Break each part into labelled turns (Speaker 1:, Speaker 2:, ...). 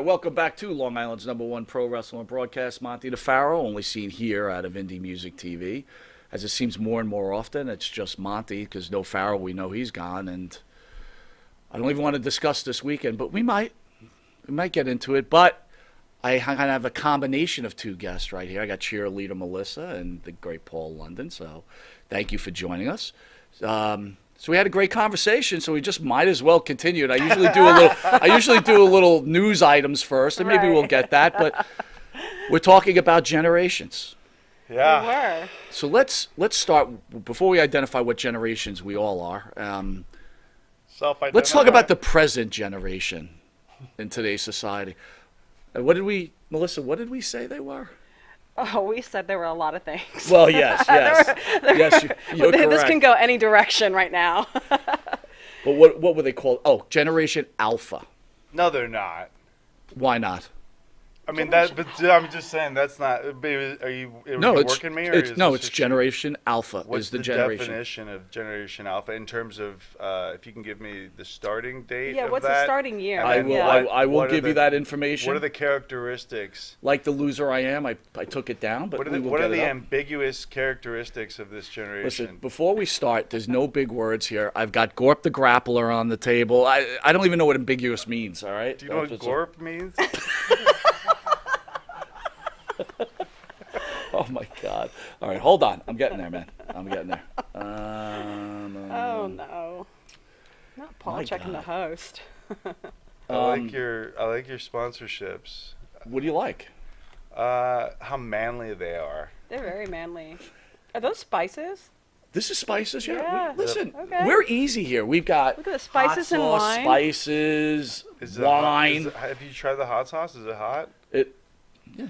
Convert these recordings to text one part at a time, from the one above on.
Speaker 1: welcome back to Long Island's #1 pro wrestling broadcast, Monte The Pharaoh, only seen here out of Indie Music TV. As it seems more and more often, it's just Monte, because no Pharaoh, we know he's gone, and I don't even want to discuss this weekend, but we might get into it. But I kind of have a combination of two guests right here. I got Cheerleader Melissa and the great Paul London, so thank you for joining us. So we had a great conversation, so we just might as well continue it. I usually do a little news items first, and maybe we'll get that. But we're talking about generations.
Speaker 2: Yeah.
Speaker 3: We were.
Speaker 1: So let's start before we identify what generations we all are. Let's talk about the present generation in today's society. Melissa? What did we say they were?
Speaker 3: Oh, we said there were a lot of things.
Speaker 1: Well, yes. Yes, you're correct.
Speaker 3: This can go any direction right now.
Speaker 1: But what were they called? Oh, Generation Alpha.
Speaker 2: No, they're not.
Speaker 1: Why not?
Speaker 2: I mean, but I'm just saying that's not. Baby, are you working me? Or
Speaker 1: it's Generation Alpha.
Speaker 2: What's
Speaker 1: is the
Speaker 2: definition of Generation Alpha in terms of if you can give me the starting date?
Speaker 3: Yeah,
Speaker 2: of
Speaker 3: what's
Speaker 2: that,
Speaker 3: the starting year?
Speaker 1: I will give you that information.
Speaker 2: What are the characteristics?
Speaker 1: Like the loser I am, I took it down, but
Speaker 2: what are the ambiguous characteristics of this generation?
Speaker 1: Listen, before we start, there's no big words here. I've got Gorp the Grappler on the table. I don't even know what ambiguous means. All right.
Speaker 2: Do you know what Gorp means?
Speaker 1: Oh my God! All right, hold on. I'm getting there, man. I'm getting there.
Speaker 3: Oh no! Not Paul checking the host.
Speaker 2: I like your sponsorships.
Speaker 1: What do you like?
Speaker 2: How manly they are.
Speaker 3: They're very manly. Are those spices?
Speaker 1: This is spices,
Speaker 3: yeah.
Speaker 1: Listen,
Speaker 3: okay.
Speaker 1: We're easy here. We've got
Speaker 3: look at the spices
Speaker 1: hot sauce,
Speaker 3: and wine.
Speaker 1: Spices, wine.
Speaker 2: Have you tried the hot sauce? Is it hot?
Speaker 1: Yeah.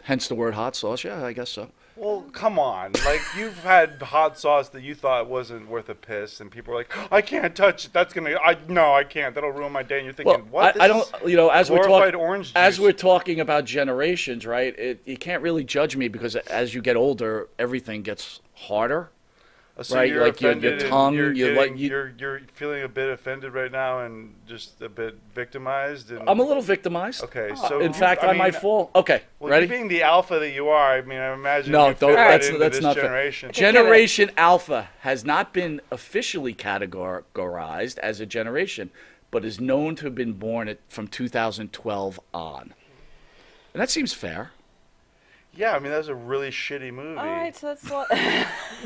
Speaker 1: Hence the word hot sauce. Yeah, I guess so.
Speaker 2: Well, come on. Like, you've had hot sauce that you thought wasn't worth a piss, and people are like, I can't touch it. No, I can't. That'll ruin my day. And you're thinking, what?
Speaker 1: I don't, as we're
Speaker 2: orange
Speaker 1: talking about generations, right? You can't really judge me because as you get older, everything gets harder.
Speaker 2: So
Speaker 1: right,
Speaker 2: you're
Speaker 1: like your tongue.
Speaker 2: You're feeling a bit offended right now and just a bit victimized.
Speaker 1: I'm a little victimized.
Speaker 2: Okay, so
Speaker 1: in fact, I might fall. Okay,
Speaker 2: well,
Speaker 1: ready?
Speaker 2: You being the alpha that you are, I mean, I imagine.
Speaker 1: No,
Speaker 2: you fit right into
Speaker 1: that's
Speaker 2: this
Speaker 1: not
Speaker 2: generation.
Speaker 1: Generation Alpha has not been officially categorized as a generation, but is known to have been born from 2012 on, and that seems fair.
Speaker 2: Yeah, I mean, that was a really shitty movie.
Speaker 3: All right, so that's what.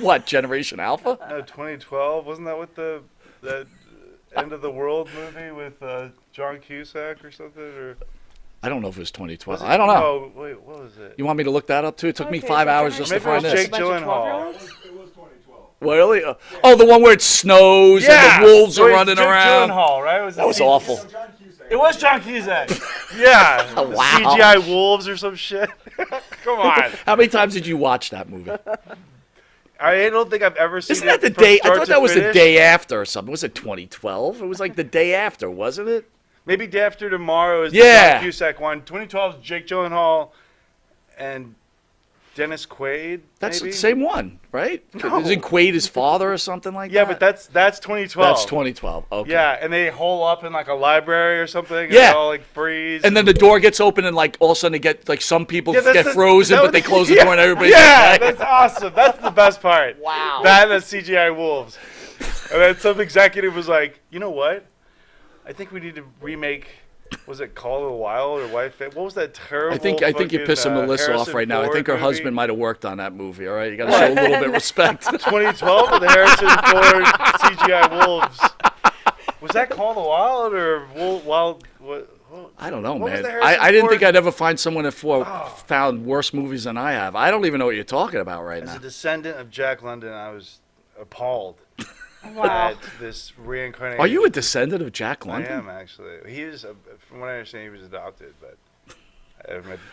Speaker 1: What, Generation Alpha?
Speaker 2: No, 2012. Wasn't that what that End of the World movie with John Cusack or something? Or
Speaker 1: I don't know if it was 2012. I don't know.
Speaker 2: Oh, wait, what was it?
Speaker 1: You want me to look that up too? It took me 5 hours just to find this.
Speaker 2: Jake Gyllenhaal.
Speaker 4: It was 2012.
Speaker 1: Really? Oh, the one where it snows and the wolves are running around.
Speaker 2: Jake Gyllenhaal, right?
Speaker 1: That was awful.
Speaker 2: It was John Cusack. Yeah.
Speaker 1: Wow.
Speaker 2: CGI wolves or some shit. Come on.
Speaker 1: How many times did you watch that movie?
Speaker 2: I don't think I've ever seen
Speaker 1: Isn't
Speaker 2: it
Speaker 1: that the
Speaker 2: from
Speaker 1: day? I
Speaker 2: start
Speaker 1: thought
Speaker 2: to
Speaker 1: that was the
Speaker 2: finish.
Speaker 1: day after or something. Was it 2012? It was like the day after, wasn't it?
Speaker 2: Maybe Day After Tomorrow is the John Cusack one. 2012 is Jake Gyllenhaal and Dennis Quaid.
Speaker 1: That's
Speaker 2: maybe?
Speaker 1: the same one, right?
Speaker 2: No.
Speaker 1: Isn't Quaid his father or something like
Speaker 2: Yeah,
Speaker 1: that?
Speaker 2: but that's 2012.
Speaker 1: That's 2012. Okay.
Speaker 2: Yeah, and they hole up in like a library or something. And
Speaker 1: Yeah.
Speaker 2: they all like freeze.
Speaker 1: And then the door gets open and like all of a sudden they get like some people get frozen, but they close the
Speaker 2: yeah,
Speaker 1: door and everybody.
Speaker 2: Yeah, that's awesome. That's the best part.
Speaker 1: Wow.
Speaker 2: That and the CGI wolves. And then some executive was like, you know what? I think we need to remake. Was it Call of the Wild or White Face? What was that terrible?
Speaker 1: I think you're pissing Melissa off right now. I think her husband might have worked on that movie. All right, you got to show a little bit of respect.
Speaker 2: 2012 with the Harrison Ford CGI wolves. Was that Call of the Wild or Wild? What?
Speaker 1: I don't know,
Speaker 2: What was
Speaker 1: man.
Speaker 2: the Harrison
Speaker 1: I didn't
Speaker 2: Ford?
Speaker 1: think I'd ever find someone that found worse movies than I have. I don't even know what you're talking about right
Speaker 2: As
Speaker 1: now.
Speaker 2: a descendant of Jack London, I was appalled
Speaker 3: Wow.
Speaker 2: at this reincarnation.
Speaker 1: Are you a descendant of Jack London?
Speaker 2: I am actually. He was, from what I understand, he was adopted, but.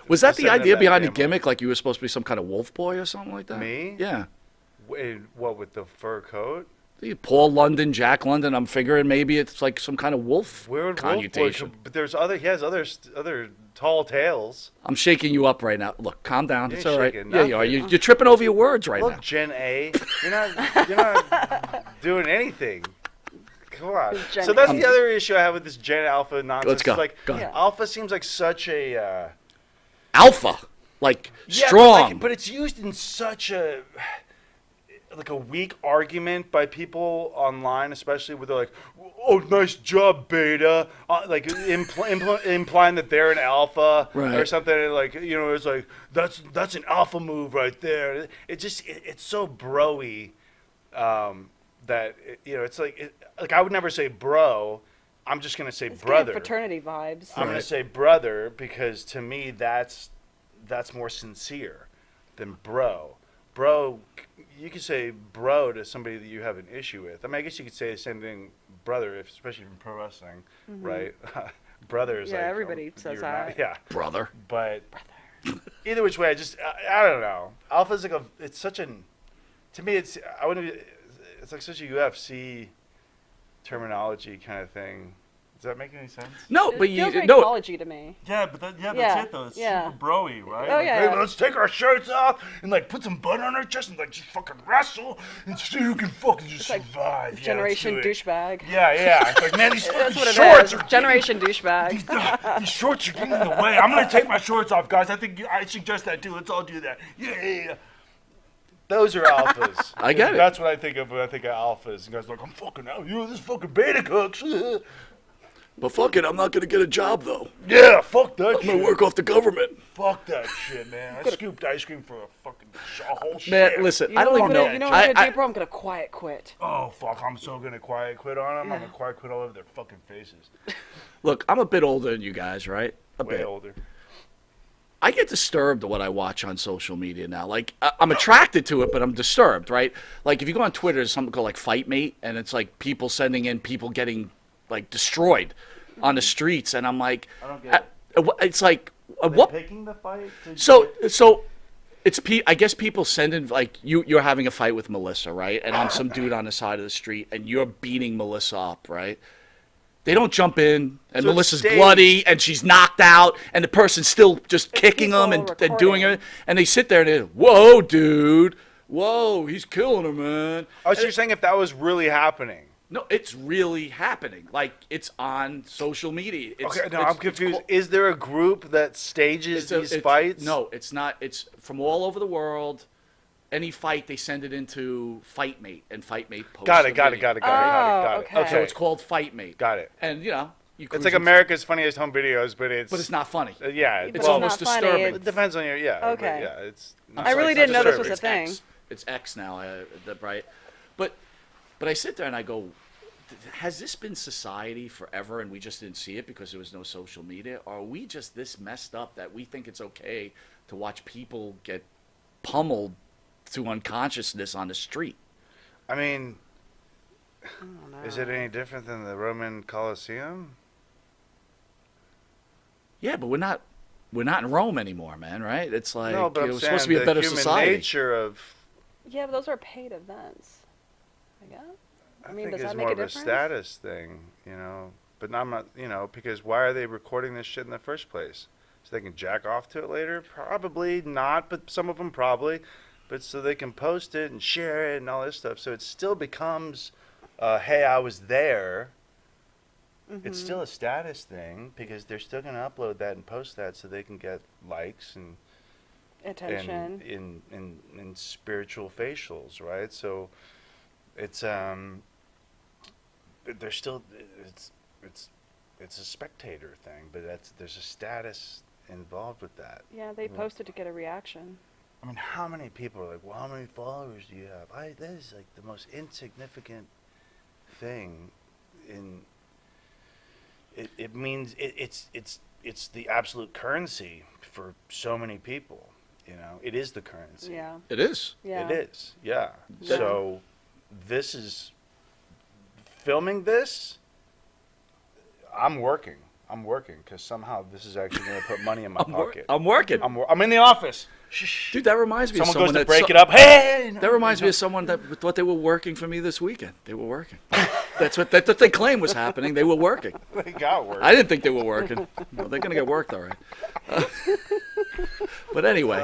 Speaker 1: Was that the
Speaker 2: descendant
Speaker 1: idea
Speaker 2: of that
Speaker 1: behind the
Speaker 2: family.
Speaker 1: gimmick? Like you were supposed to be some kind of wolf boy or something like that?
Speaker 2: Me?
Speaker 1: Yeah.
Speaker 2: Wait, what, with the fur coat?
Speaker 1: Paul London, Jack London. I'm figuring maybe it's like some kind of wolf
Speaker 2: Where would
Speaker 1: connotation.
Speaker 2: Wolf Boy, but there's other. He has other tall tales.
Speaker 1: I'm shaking you up right now. Look, calm down.
Speaker 2: You
Speaker 1: It's
Speaker 2: ain't
Speaker 1: all right.
Speaker 2: shaking
Speaker 1: Yeah, you are.
Speaker 2: nothing.
Speaker 1: You're tripping over your words right
Speaker 2: Look,
Speaker 1: now.
Speaker 2: Gen A, you're not doing anything. Come on.
Speaker 3: Gen
Speaker 2: So that's
Speaker 3: Alpha.
Speaker 2: the other issue I have with this Gen Alpha nonsense.
Speaker 1: Let's go.
Speaker 2: It's like,
Speaker 1: Go ahead.
Speaker 3: Yeah.
Speaker 2: Alpha seems like such a...
Speaker 1: Alpha, like
Speaker 2: Yeah,
Speaker 1: strong.
Speaker 2: but it's used in such a weak argument by people online, especially where they're like, "Oh, nice job, Beta," like implying that they're an alpha or
Speaker 1: Right.
Speaker 2: something. And like, it's like that's an alpha move right there. It's so broy that it's like I would never say bro. I'm just gonna say
Speaker 3: It's
Speaker 2: brother.
Speaker 3: giving fraternity vibes.
Speaker 2: I'm gonna
Speaker 1: Right.
Speaker 2: say brother because to me that's more sincere than bro. Bro, you can say bro to somebody that you have an issue with. I mean, I guess you could say the same thing, brother, especially in pro wrestling, right? Brother is
Speaker 3: Yeah,
Speaker 2: like
Speaker 3: everybody says
Speaker 2: you're
Speaker 3: that.
Speaker 2: yeah,
Speaker 1: Brother.
Speaker 2: but either which way, I don't know. Alpha's like it's such an to me it's like such a UFC terminology kind of thing. Does that make any sense?
Speaker 1: No,
Speaker 3: It
Speaker 1: but
Speaker 3: feels very
Speaker 1: no.
Speaker 3: college-y to me.
Speaker 2: Yeah, but that's
Speaker 3: Yeah,
Speaker 2: it though. It's
Speaker 3: yeah.
Speaker 2: super broy, right?
Speaker 3: Oh,
Speaker 2: Like,
Speaker 3: yeah.
Speaker 2: Hey, let's take our shirts off and like put some butter on our chest and like just fucking wrestle and see who can fucking just
Speaker 3: like
Speaker 2: survive.
Speaker 3: Generation
Speaker 2: yeah, let's do it.
Speaker 3: douchebag.
Speaker 2: Yeah. It's like, man, these
Speaker 3: That's
Speaker 2: fucking
Speaker 3: what it
Speaker 2: shorts
Speaker 3: is.
Speaker 2: are
Speaker 3: Generation douchebag.
Speaker 2: these shorts are getting in the way. I'm gonna take my shorts off, guys. I think I suggest that too. Let's all do that. Yeah. Those are alphas.
Speaker 1: I get it.
Speaker 2: That's what I think of when I think of alphas. And guys are like, I'm fucking out. This fucking beta cooks.
Speaker 1: But fuck it, I'm not gonna get a job though.
Speaker 2: Yeah, fuck that
Speaker 1: I'm
Speaker 2: shit.
Speaker 1: gonna work off the government.
Speaker 2: Fuck that shit, man. I scooped ice cream for a whole
Speaker 1: Man,
Speaker 2: shit.
Speaker 1: listen,
Speaker 3: You
Speaker 1: I
Speaker 3: know
Speaker 1: don't
Speaker 3: what
Speaker 1: even know.
Speaker 3: You know what I'm gonna
Speaker 1: I-
Speaker 3: do, bro? I'm gonna quiet quit.
Speaker 2: Oh, fuck. I'm so going to quiet quit on them. I'm
Speaker 3: Yeah.
Speaker 2: going to quiet quit all over their fucking faces.
Speaker 1: Look, I'm a bit older than you guys, right? A
Speaker 2: Way
Speaker 1: bit.
Speaker 2: older.
Speaker 1: I get disturbed at what I watch on social media now. Like, I'm attracted to it, but I'm disturbed, right? Like, if you go on Twitter, there's something called, like, Fight Mate, and it's, like, people sending in people getting, like, destroyed on the streets, and I'm like...
Speaker 2: I don't get
Speaker 1: It's like... what?
Speaker 2: Picking the fight?
Speaker 1: So it's I guess people send in, like, you're having a fight with Melissa, right? And I'm some dude on the side of the street, and you're beating Melissa up, right? They don't jump in, and
Speaker 2: So it's
Speaker 1: Melissa's
Speaker 2: staged.
Speaker 1: bloody, and she's knocked out, and the person's still just kicking them
Speaker 3: people
Speaker 1: and doing
Speaker 3: recording.
Speaker 1: it. And they sit there and they're, whoa, dude. Whoa, he's killing her, man.
Speaker 2: Oh, so you're saying if that was really happening?
Speaker 1: No, it's really happening. Like, it's on social media. It's,
Speaker 2: Okay, no,
Speaker 1: it's-
Speaker 2: I'm confused.
Speaker 1: it's
Speaker 2: Is there a group that stages these fights?
Speaker 1: No, it's not. It's from all over the world. Any fight, they send it into Fight Mate, and Fight Mate posts
Speaker 2: Got
Speaker 1: the
Speaker 2: it.
Speaker 1: video.
Speaker 2: Got it.
Speaker 3: okay.
Speaker 1: So it's called Fight Mate.
Speaker 2: Got it.
Speaker 1: And, you know, you
Speaker 2: It's
Speaker 1: cruise
Speaker 2: like
Speaker 1: and-
Speaker 2: America's Funniest Home Videos, but it's
Speaker 1: not funny.
Speaker 2: yeah,
Speaker 3: But
Speaker 1: It's
Speaker 3: well,
Speaker 1: almost
Speaker 3: not funny,
Speaker 1: disturbing.
Speaker 3: it's-
Speaker 2: it depends on your but
Speaker 3: Okay.
Speaker 2: yeah, it's.
Speaker 1: I'm
Speaker 3: I
Speaker 1: sorry,
Speaker 3: really
Speaker 1: it's not
Speaker 3: didn't know this
Speaker 1: disturbing,
Speaker 3: was a
Speaker 1: it's
Speaker 3: thing.
Speaker 1: X. It's X now, right? But I sit there and I go, has this been society forever and we just didn't see it because there was no social media? Or are we just this messed up that we think it's okay to watch people get pummeled to unconsciousness on the street?
Speaker 2: I mean,
Speaker 3: I don't know.
Speaker 2: is it any different than the Roman Colosseum?
Speaker 1: Yeah, but we're not in Rome anymore, man, right? It's like
Speaker 2: No, but
Speaker 1: it
Speaker 2: I'm
Speaker 1: was
Speaker 2: saying
Speaker 1: supposed to be a
Speaker 2: the
Speaker 1: better
Speaker 2: human
Speaker 1: society.
Speaker 2: nature of.
Speaker 3: Yeah, but those are paid events. I guess. I mean,
Speaker 2: think
Speaker 3: does
Speaker 2: it's
Speaker 3: that
Speaker 2: more
Speaker 3: make a
Speaker 2: of a
Speaker 3: difference?
Speaker 2: status thing, But I'm not, because why are they recording this shit in the first place? So they can jack off to it later? Probably not, but some of them probably. But so they can post it and share it and all this stuff. So it still becomes, hey, I was there. It's still a status thing because they're still going to upload that and post that so they can get likes and
Speaker 3: Attention.
Speaker 2: in spiritual facials, right? So it's they're still it's a spectator thing, but there's a status involved with that.
Speaker 3: Yeah, they posted to get a reaction.
Speaker 2: I mean, how many people are like, well, how many followers do you have? That is like the most insignificant thing in it means it's the absolute currency for so many people. It is the currency.
Speaker 3: Yeah.
Speaker 1: It is.
Speaker 3: Yeah.
Speaker 2: It is. Yeah.
Speaker 3: Yeah.
Speaker 2: So this is filming this. I'm working because somehow this is actually going to put money in my pocket.
Speaker 1: I'm working.
Speaker 2: I'm in the office. Shh.
Speaker 1: Dude, that reminds me
Speaker 2: Someone
Speaker 1: of someone
Speaker 2: goes to
Speaker 1: that
Speaker 2: break it up. Hey!
Speaker 1: That reminds me of someone that thought they were working for me this weekend. They were working. That's what they claimed was happening. They were working.
Speaker 2: They got work.
Speaker 1: I didn't think they were working. Well, they're gonna get worked, all right. But anyway,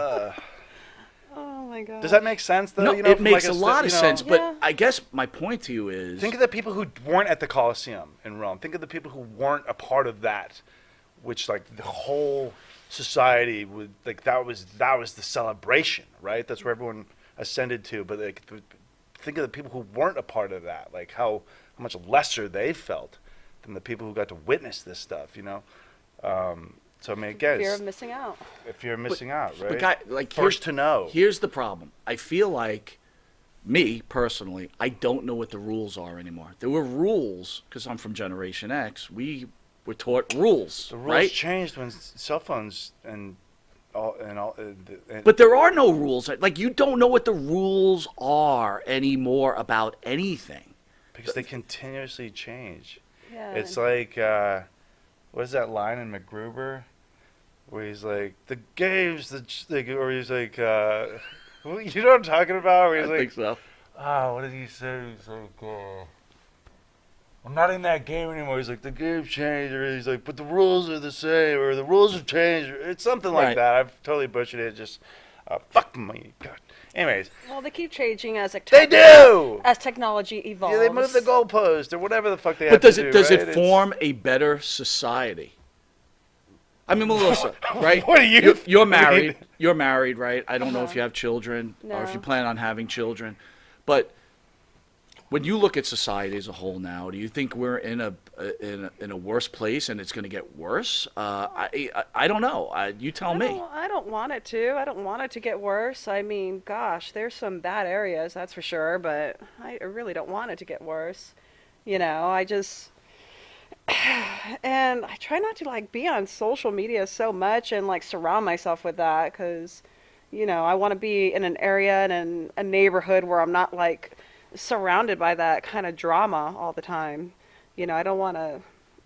Speaker 3: Oh my god.
Speaker 2: Does that make sense, though?
Speaker 1: No,
Speaker 2: You know,
Speaker 1: it
Speaker 2: from
Speaker 1: makes
Speaker 2: like
Speaker 1: a lot of
Speaker 2: you know,
Speaker 1: sense. But
Speaker 3: Yeah.
Speaker 1: I guess my point to you is,
Speaker 2: Think of the people who weren't at the Colosseum in Rome. Think of the people who weren't a part of that, which like the whole society would like. That was the celebration, right? That's where everyone ascended to. But like, think of the people who weren't a part of that. Like how much lesser they felt than the people who got to witness this stuff. You know. So I mean, again,
Speaker 3: Fear of missing out.
Speaker 2: if you're missing out, right?
Speaker 1: but guy, like
Speaker 2: First to know.
Speaker 1: Here's the problem. I feel like, me personally, I don't know what the rules are anymore. There were rules because I'm from Generation X. We were taught rules,
Speaker 2: The rules
Speaker 1: right?
Speaker 2: changed when cell phones and all.
Speaker 1: But there are no rules. Like, you don't know what the rules are anymore about anything.
Speaker 2: because they continuously change.
Speaker 3: Yeah.
Speaker 2: It's like, what is that line in MacGruber? Where he's like, the games, or he's like, you know what I'm talking about? Where
Speaker 1: I
Speaker 2: he's
Speaker 1: think
Speaker 2: like,
Speaker 1: so.
Speaker 2: what did he say? He's like, I'm not in that game anymore. He's like, the game changed, or he's like, but the rules are the same, or the rules have changed. It's something like
Speaker 1: Right.
Speaker 2: that. I've totally butchered it. Just, fuck me. God. Anyways,
Speaker 3: Well, they keep changing as
Speaker 2: they do!
Speaker 3: as technology evolves.
Speaker 2: Yeah, they move the goalpost, or whatever the fuck they
Speaker 1: But
Speaker 2: have
Speaker 1: does
Speaker 2: to
Speaker 1: it
Speaker 2: do,
Speaker 1: does
Speaker 2: right?
Speaker 1: it form a better society? I mean, Melissa, right?
Speaker 2: What do you
Speaker 1: You're
Speaker 2: mean?
Speaker 1: married. You're married, right? I don't know if
Speaker 3: Uh-huh.
Speaker 1: you have children or if
Speaker 3: No.
Speaker 1: you plan on having children, but when you look at society as a whole now, do you think we're in a worse place and it's going to get worse? I don't know. You tell me.
Speaker 3: I don't want it to. I don't want it to get worse. I mean, gosh, there's some bad areas, that's for sure, but I really don't want it to get worse. You know, I just and I try not to like be on social media so much and like surround myself with that cuz you know, I want to be in an area and in a neighborhood where I'm not like surrounded by that kind of drama all the time. You know, I don't want to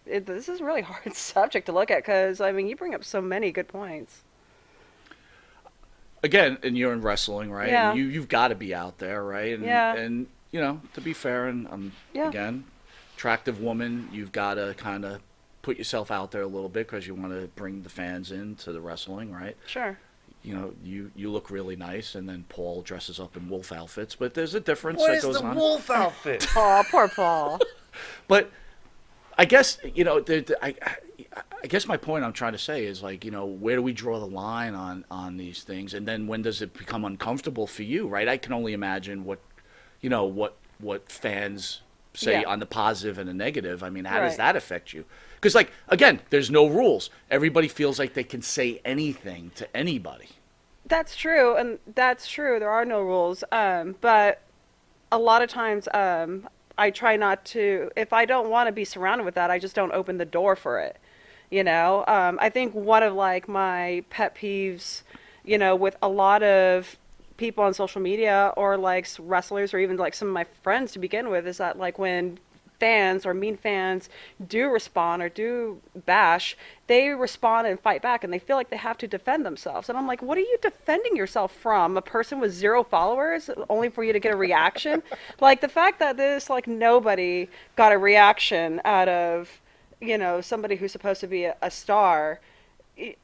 Speaker 3: this is a really hard subject to look at because I mean you bring up so many good points.
Speaker 1: Again, and you're in wrestling, right?
Speaker 3: Yeah.
Speaker 1: And you've got to be out there, right? And,
Speaker 3: Yeah.
Speaker 1: And you know, to be fair, and
Speaker 3: Yeah.
Speaker 1: again, attractive woman, you've got to kind of put yourself out there a little bit because you want to bring the fans into the wrestling, right?
Speaker 3: Sure.
Speaker 1: You know, you look really nice, and then Paul dresses up in wolf outfits, but there's a difference
Speaker 2: What
Speaker 1: that
Speaker 2: is
Speaker 1: goes
Speaker 2: the
Speaker 1: on.
Speaker 2: wolf outfit?
Speaker 3: Oh, poor Paul.
Speaker 1: But I guess, you know, I guess my point I'm trying to say is, like, you know, where do we draw the line on these things, and then when does it become uncomfortable for you, right? I can only imagine what, you know, what fans say
Speaker 3: Yeah.
Speaker 1: on the positive and the negative. I mean, how does
Speaker 3: Right.
Speaker 1: that affect you? Because, like, again, there's no rules. Everybody feels like they can say anything to anybody.
Speaker 3: That's true, and that's true. There are no rules. But a lot of times, I try not to. If I don't want to be surrounded with that, I just don't open the door for it. You know, I think one of like my pet peeves, you know, with a lot of people on social media or like wrestlers or even like some of my friends to begin with is that like when fans or mean fans do respond or do bash, they respond and fight back and they feel like they have to defend themselves. And I'm like, what are you defending yourself from? A person with 0 followers only for you to get a reaction? Like the fact that this, like nobody got a reaction out of, you know, somebody who's supposed to be a star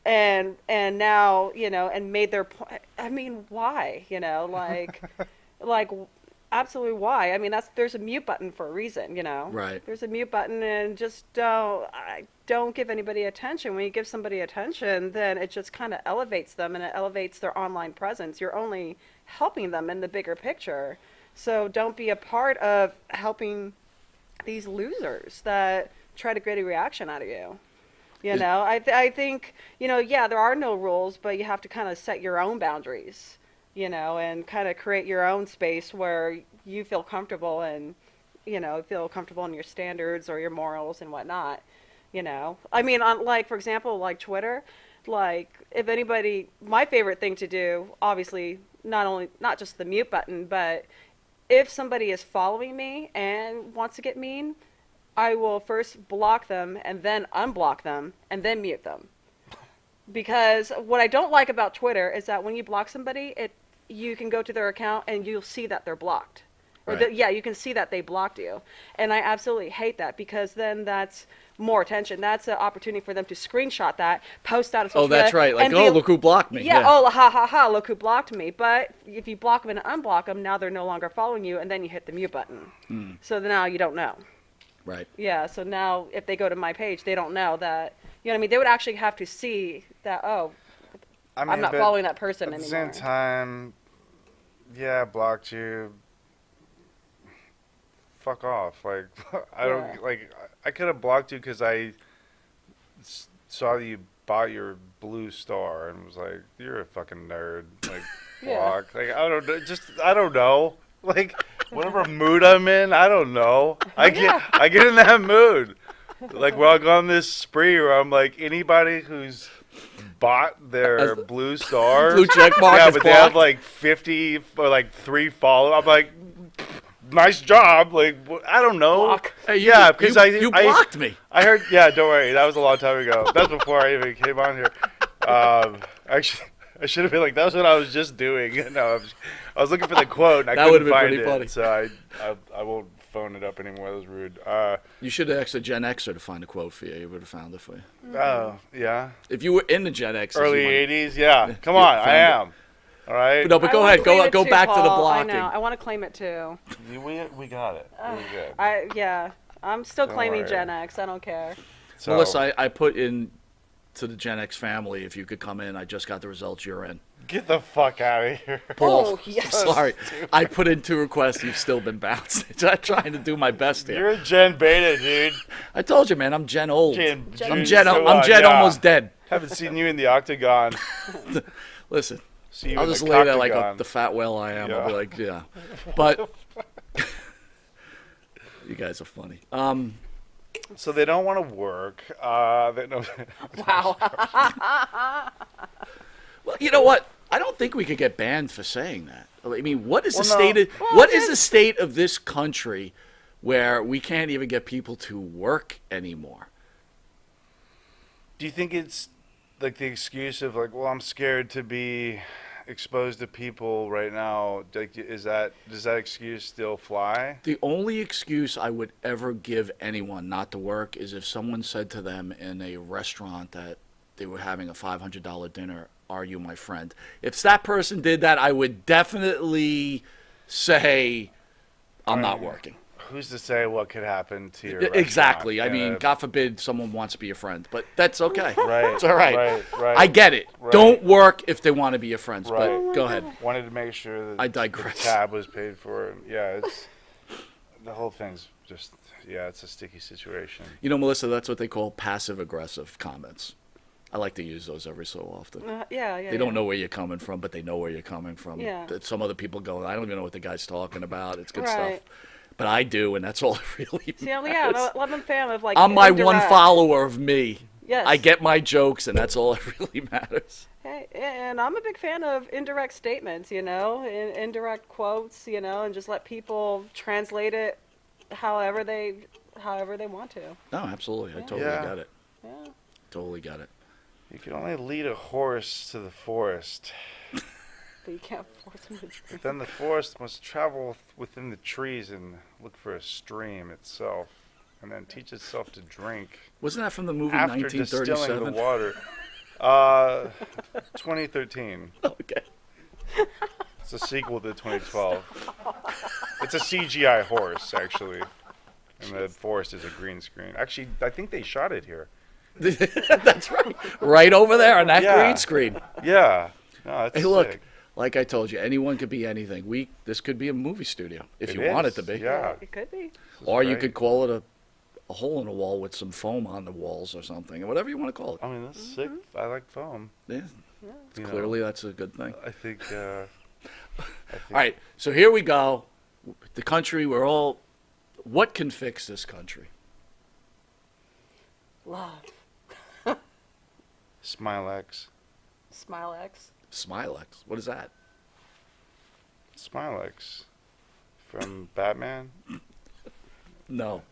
Speaker 3: and now, you know, and made their point. I mean, why, you know, like absolutely why? I mean, there's a mute button for a reason, you know.
Speaker 1: Right.
Speaker 3: There's a mute button, and just don't give anybody attention. When you give somebody attention, then it just kind of elevates them, and it elevates their online presence. You're only helping them in the bigger picture. So don't be a part of helping these losers that try to get a reaction out of you. You know, I think, you know, yeah, there are no rules, but you have to kind of set your own boundaries, you know, and kind of create your own space where you feel comfortable and, you know, feel comfortable in your standards or your morals and whatnot, you know. I mean, on, like, for example, like Twitter, like, if anybody, my favorite thing to do, obviously, not just the mute button, but if somebody is following me and wants to get mean, I will first block them and then unblock them and then mute them. Because what I don't like about Twitter is that when you block somebody, you can go to their account and you'll see that they're blocked. Or
Speaker 1: Right.
Speaker 3: yeah, you can see that they blocked you. And I absolutely hate that, because then that's more attention. That's an opportunity for them to screenshot that, post that on social
Speaker 1: Oh, that's
Speaker 3: media,
Speaker 1: right. Like,
Speaker 3: and
Speaker 1: oh, look who blocked me.
Speaker 3: Yeah, oh, ha, ha, ha, look who blocked me. But if you block them and unblock them, now they're no longer following you, and then you hit the mute button. So now you don't know.
Speaker 1: Right.
Speaker 3: Yeah, so now if they go to my page, they don't know that, you know what I mean? They would actually have to see that, oh,
Speaker 2: I mean,
Speaker 3: I'm not
Speaker 2: but
Speaker 3: following that person
Speaker 2: at the
Speaker 3: anymore.
Speaker 2: same time, yeah, I blocked you. Fuck off. Like, I don't,
Speaker 3: Yeah.
Speaker 2: like, I could have blocked you because I saw that you bought your blue star and was like, you're a fucking nerd. Like,
Speaker 3: Yeah.
Speaker 2: block. Like, I don't know. Just, I don't know. Like, whatever mood I'm in, I don't know. I get in that mood. Like, we're all go on this spree where I'm like, anybody who's bought their blue star.
Speaker 1: Blue check mark
Speaker 2: Yeah,
Speaker 1: is
Speaker 2: but they have
Speaker 1: blocked.
Speaker 2: like 50 or like 3 follow. I'm like, nice job. Like, I don't know.
Speaker 3: Block.
Speaker 1: Hey,
Speaker 2: Yeah, because
Speaker 1: you blocked me.
Speaker 2: I heard. Yeah, don't worry. That was a long time ago. That's before I even came on here. Actually, I should have been like, that was what I was just doing. No, I was looking for the quote and I
Speaker 1: That
Speaker 2: couldn't
Speaker 1: would've been
Speaker 2: find
Speaker 1: pretty
Speaker 2: it.
Speaker 1: funny.
Speaker 2: So I won't phone it up anymore. That was rude.
Speaker 1: You should have asked a Gen Xer to find a quote for you. He would have found it for you.
Speaker 2: Oh, yeah.
Speaker 1: If you were in the Gen X,
Speaker 2: Early 80s. Yeah. Come
Speaker 1: You
Speaker 2: on. I
Speaker 1: found it.
Speaker 2: am. All right.
Speaker 1: No, but go
Speaker 3: I wanna
Speaker 1: ahead.
Speaker 3: claim it
Speaker 1: Go
Speaker 3: too,
Speaker 1: back to the
Speaker 3: Paul.
Speaker 1: blocking.
Speaker 3: I know. I want to claim it too.
Speaker 2: We got it. Really good.
Speaker 3: Yeah. I'm still
Speaker 2: Don't
Speaker 3: claiming
Speaker 2: worry.
Speaker 3: Gen X. I don't care.
Speaker 2: So,
Speaker 1: Melissa, I put in to the Gen X family, if you could come in, I just got the results, you're in.
Speaker 2: get the fuck out of here.
Speaker 1: Paul,
Speaker 3: Oh, yes.
Speaker 1: sorry. I put in 2 requests, you've still been bounced. I'm trying to do my best here.
Speaker 2: You're Gen Beta, dude.
Speaker 1: I told you, man, I'm Gen old.
Speaker 2: Gen
Speaker 1: I'm
Speaker 2: so
Speaker 1: Gen
Speaker 2: yeah.
Speaker 1: almost dead.
Speaker 2: Haven't seen you in the octagon.
Speaker 1: Listen,
Speaker 2: See you
Speaker 1: I'll
Speaker 2: in
Speaker 1: just
Speaker 2: the
Speaker 1: lay there like
Speaker 2: coctagon.
Speaker 1: the fat whale I am. I'll be
Speaker 2: Yeah.
Speaker 1: like, yeah. But you guys are funny.
Speaker 2: So they don't want to work. They don't.
Speaker 3: Wow.
Speaker 1: Well, you know what? I don't think we could get banned for saying that. I mean, what is the
Speaker 2: Well, no.
Speaker 1: state of
Speaker 3: Well,
Speaker 1: what is
Speaker 3: just-
Speaker 1: the state of this country where we can't even get people to work anymore?
Speaker 2: Do you think it's like the excuse of like, well, I'm scared to be exposed to people right now? Like, does that excuse still fly?
Speaker 1: The only excuse I would ever give anyone not to work is if someone said to them in a restaurant that they were having a $500 dinner, "Are you my friend?" If that person did that, I would definitely say, "I'm not working."
Speaker 2: Who's to say what could happen to your
Speaker 1: Exactly. I
Speaker 2: restaurant?
Speaker 1: mean, God forbid someone wants to be your friend, but that's okay.
Speaker 2: Right,
Speaker 1: It's all right.
Speaker 2: right.
Speaker 1: I get it.
Speaker 2: Right.
Speaker 1: Don't work if they want to be your friends, but
Speaker 2: Right.
Speaker 1: go ahead.
Speaker 2: Wanted to make sure that
Speaker 1: I
Speaker 2: the
Speaker 1: digress.
Speaker 2: tab was paid for. Yeah, it's the whole thing's just it's a sticky situation.
Speaker 1: You know, Melissa, that's what they call passive-aggressive comments. I like to use those every so often.
Speaker 3: Yeah.
Speaker 1: They don't know where you're coming from, but they know where you're coming from.
Speaker 3: Yeah.
Speaker 1: Some other people go, I don't even know what the guy's talking about. It's good
Speaker 3: Right.
Speaker 1: stuff. But I do, and that's all it really
Speaker 3: See,
Speaker 1: matters.
Speaker 3: I'm a fan of like.
Speaker 1: I'm my one
Speaker 3: indirect.
Speaker 1: follower of me.
Speaker 3: Yes.
Speaker 1: I get my jokes, and that's all that really matters.
Speaker 3: Hey, and I'm a big fan of indirect statements, indirect quotes, and just let people translate it however they want to.
Speaker 1: No, absolutely. I totally
Speaker 2: Yeah.
Speaker 1: got it.
Speaker 3: Yeah.
Speaker 1: Totally got it.
Speaker 2: You can only lead a horse to the forest.
Speaker 3: But you can't force them to
Speaker 2: But
Speaker 3: drink.
Speaker 2: then the forest must travel within the trees and look for a stream itself, and then teach itself to drink
Speaker 1: Wasn't that from the movie
Speaker 2: after distilling the
Speaker 1: 1937?
Speaker 2: water. 2013.
Speaker 1: Okay.
Speaker 2: It's a sequel to 2012. It's a CGI horse, actually, and the forest is a green screen. Actually, I think they shot it here.
Speaker 1: That's right. Right over there on that
Speaker 2: Yeah.
Speaker 1: green screen.
Speaker 2: Yeah. No, that's
Speaker 1: Hey, look,
Speaker 2: sick.
Speaker 1: like I told you, anyone could be anything. This could be a movie studio if
Speaker 2: It
Speaker 1: you want it
Speaker 2: is,
Speaker 1: to be.
Speaker 2: yeah.
Speaker 3: It could be.
Speaker 1: Or you
Speaker 2: Right.
Speaker 1: could call it a hole in the wall with some foam on the walls or something, or whatever you want to call it.
Speaker 2: I mean, that's sick. I like foam.
Speaker 1: Yeah,
Speaker 2: You know,
Speaker 1: clearly that's a good thing.
Speaker 2: I think.
Speaker 1: All right, so here we go. The country, what can fix this country?
Speaker 3: Love.
Speaker 2: Smilex.
Speaker 3: Smilex.
Speaker 1: Smilex. What is that?
Speaker 2: Smilex. From Batman.
Speaker 1: No,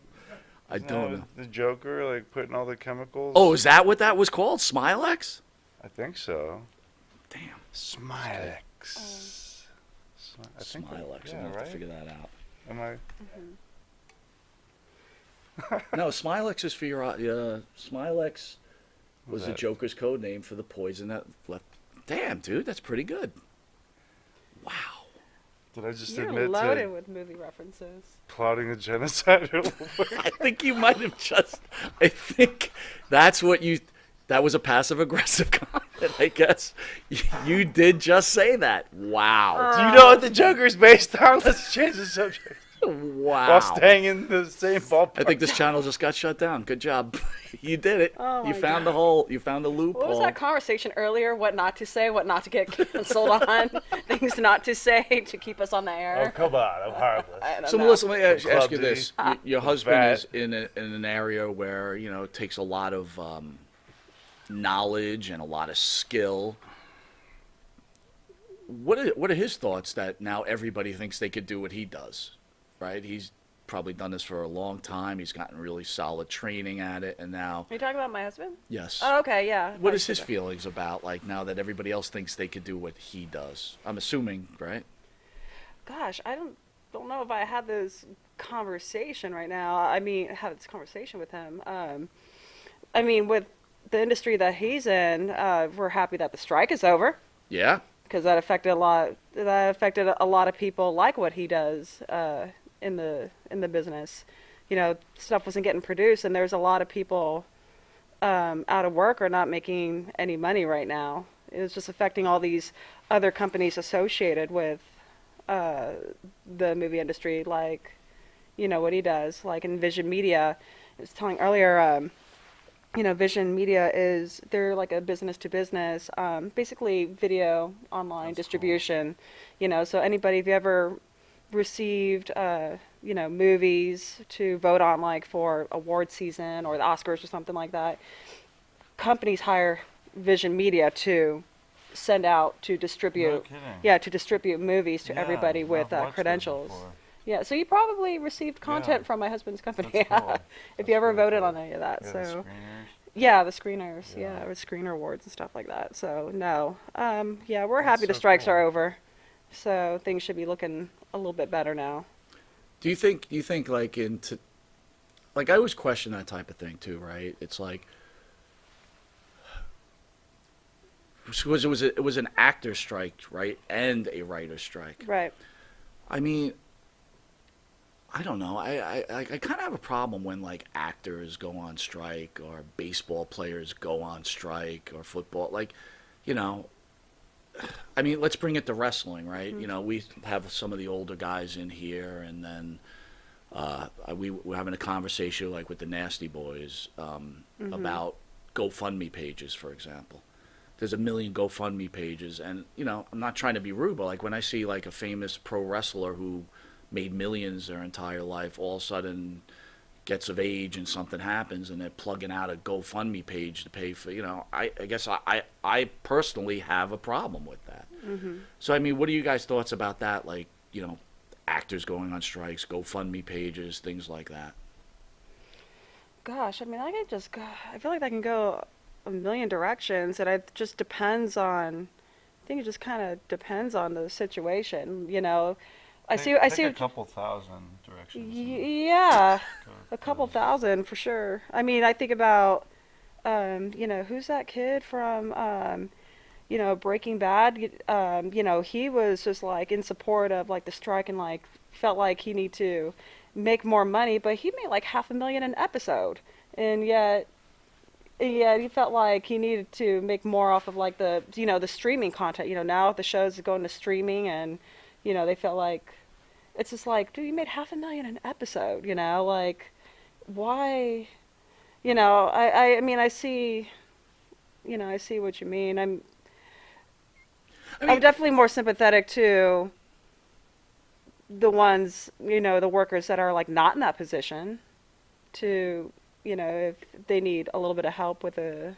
Speaker 1: I
Speaker 2: Isn't
Speaker 1: don't
Speaker 2: that
Speaker 1: know.
Speaker 2: The Joker, like putting all the chemicals.
Speaker 1: Oh, is that what that was called? Smilex?
Speaker 2: I think so.
Speaker 1: Damn.
Speaker 2: Smilex. I think
Speaker 1: Smilex.
Speaker 2: Yeah,
Speaker 1: I'm gonna have
Speaker 2: right?
Speaker 1: to figure that out.
Speaker 2: Am I?
Speaker 1: No, Smilex is for your Smilex was the
Speaker 2: that?
Speaker 1: Joker's code name for the poison that left. Damn, dude, that's pretty good. Wow.
Speaker 2: Did I just
Speaker 3: You're
Speaker 2: admit
Speaker 3: loaded
Speaker 2: to
Speaker 3: with movie references.
Speaker 2: plotting a genocide?
Speaker 1: I think you might have just. I think that's what you. That was a passive aggressive comment, I guess. You did just say that. Wow.
Speaker 2: Do you know what the Joker's based on? Let's change the subject.
Speaker 1: Wow.
Speaker 2: While staying in the same ballpark.
Speaker 1: I think this channel just got shut down. Good job. You did it.
Speaker 3: Oh
Speaker 1: You
Speaker 3: my
Speaker 1: found
Speaker 3: God.
Speaker 1: the hole. You found the loophole.
Speaker 3: What was that conversation earlier? What not to say, what not to get canceled on, things not to say to keep us on the
Speaker 2: Oh,
Speaker 3: air.
Speaker 2: come on. I'm harmless.
Speaker 3: I don't
Speaker 1: So
Speaker 3: know.
Speaker 1: Melissa, let me ask
Speaker 2: Club
Speaker 1: you
Speaker 2: duty.
Speaker 1: this: your husband
Speaker 2: Fat.
Speaker 1: is in an area where it takes a lot of knowledge and a lot of skill. What are his thoughts that now everybody thinks they could do what he does? Right? He's probably done this for a long time. He's gotten really solid training at it, and now
Speaker 3: Are you talking about my husband?
Speaker 1: yes.
Speaker 3: Oh, okay, yeah.
Speaker 1: What is his feelings about like now that everybody else thinks they could do what he does? I'm assuming, right?
Speaker 3: Gosh, I don't know if I had this conversation right now. I mean, have this conversation with him. I mean, with the industry that he's in, we're happy that the strike is over
Speaker 1: Yeah.
Speaker 3: because that affected a lot. That affected a lot of people like what he does in the business. Stuff wasn't getting produced, and there's a lot of people out of work or not making any money right now. It was just affecting all these other companies associated with the movie industry, like what he does, like in Vision Media. I was telling earlier, Vision Media they're like a business to business, basically video online
Speaker 2: That's
Speaker 3: distribution. So anybody, if you ever received movies to vote on, like for award season or the Oscars or something like that, companies hire Vision Media to send out to distribute.
Speaker 2: No kidding.
Speaker 3: Yeah, to distribute movies to
Speaker 2: Yeah,
Speaker 3: everybody with
Speaker 2: I've watched those
Speaker 3: credentials.
Speaker 2: before.
Speaker 3: Yeah, so you probably received content
Speaker 2: Yeah.
Speaker 3: from my husband's company.
Speaker 2: That's cool.
Speaker 3: if
Speaker 2: That's
Speaker 3: you ever
Speaker 2: really
Speaker 3: voted
Speaker 2: cool.
Speaker 3: on any of that.
Speaker 2: Yeah,
Speaker 3: So
Speaker 2: the screeners.
Speaker 3: yeah, the screeners,
Speaker 2: Yeah.
Speaker 3: or screener awards and stuff like that. So no, yeah, we're happy the
Speaker 2: so
Speaker 3: strikes
Speaker 2: cool.
Speaker 3: are over. So things should be looking a little bit better now.
Speaker 1: Do you think like I always question that type of thing too, right? It's like because it was an actor strike, right, and a writer strike.
Speaker 3: Right.
Speaker 1: I mean, I don't know. I kind of have a problem when like actors go on strike or baseball players go on strike or football. Like, I mean, let's bring it to wrestling, right?
Speaker 3: Mm-hmm.
Speaker 1: We have some of the older guys in here, and then we're having a conversation like with the Nasty Boys about GoFundMe pages, for example. There's a million GoFundMe pages, and I'm not trying to be rude, but like when I see like a famous pro wrestler who made millions their entire life, all of a sudden gets of age and something happens, and they're plugging out a GoFundMe page to pay for, I guess I personally have a problem with that.
Speaker 3: Mm-hmm.
Speaker 1: So I mean, what are you guys' thoughts about that? Like, actors going on strikes, GoFundMe pages, things like that.
Speaker 3: Gosh, I mean, I feel like that can go a million directions, and it just depends on. I think it just kind of depends on the situation. I see
Speaker 2: a couple thousand directions.
Speaker 3: Yeah,
Speaker 2: Go-
Speaker 3: a couple
Speaker 2: goes-
Speaker 3: thousand for sure. I mean, I think about, who's that kid from, Breaking Bad? He was just like in support of like the strike and like felt like he need to make more money, but he made like $500,000 an episode, and yet he felt like he needed to make more off of like the streaming content. Now the show's going to streaming, and they felt like it's just like, dude, you made $500,000 an episode. Like why? I mean, I see. I see what you mean. I'm definitely more sympathetic to the ones, the workers that are like not in that position to, if they need a little bit of help with a.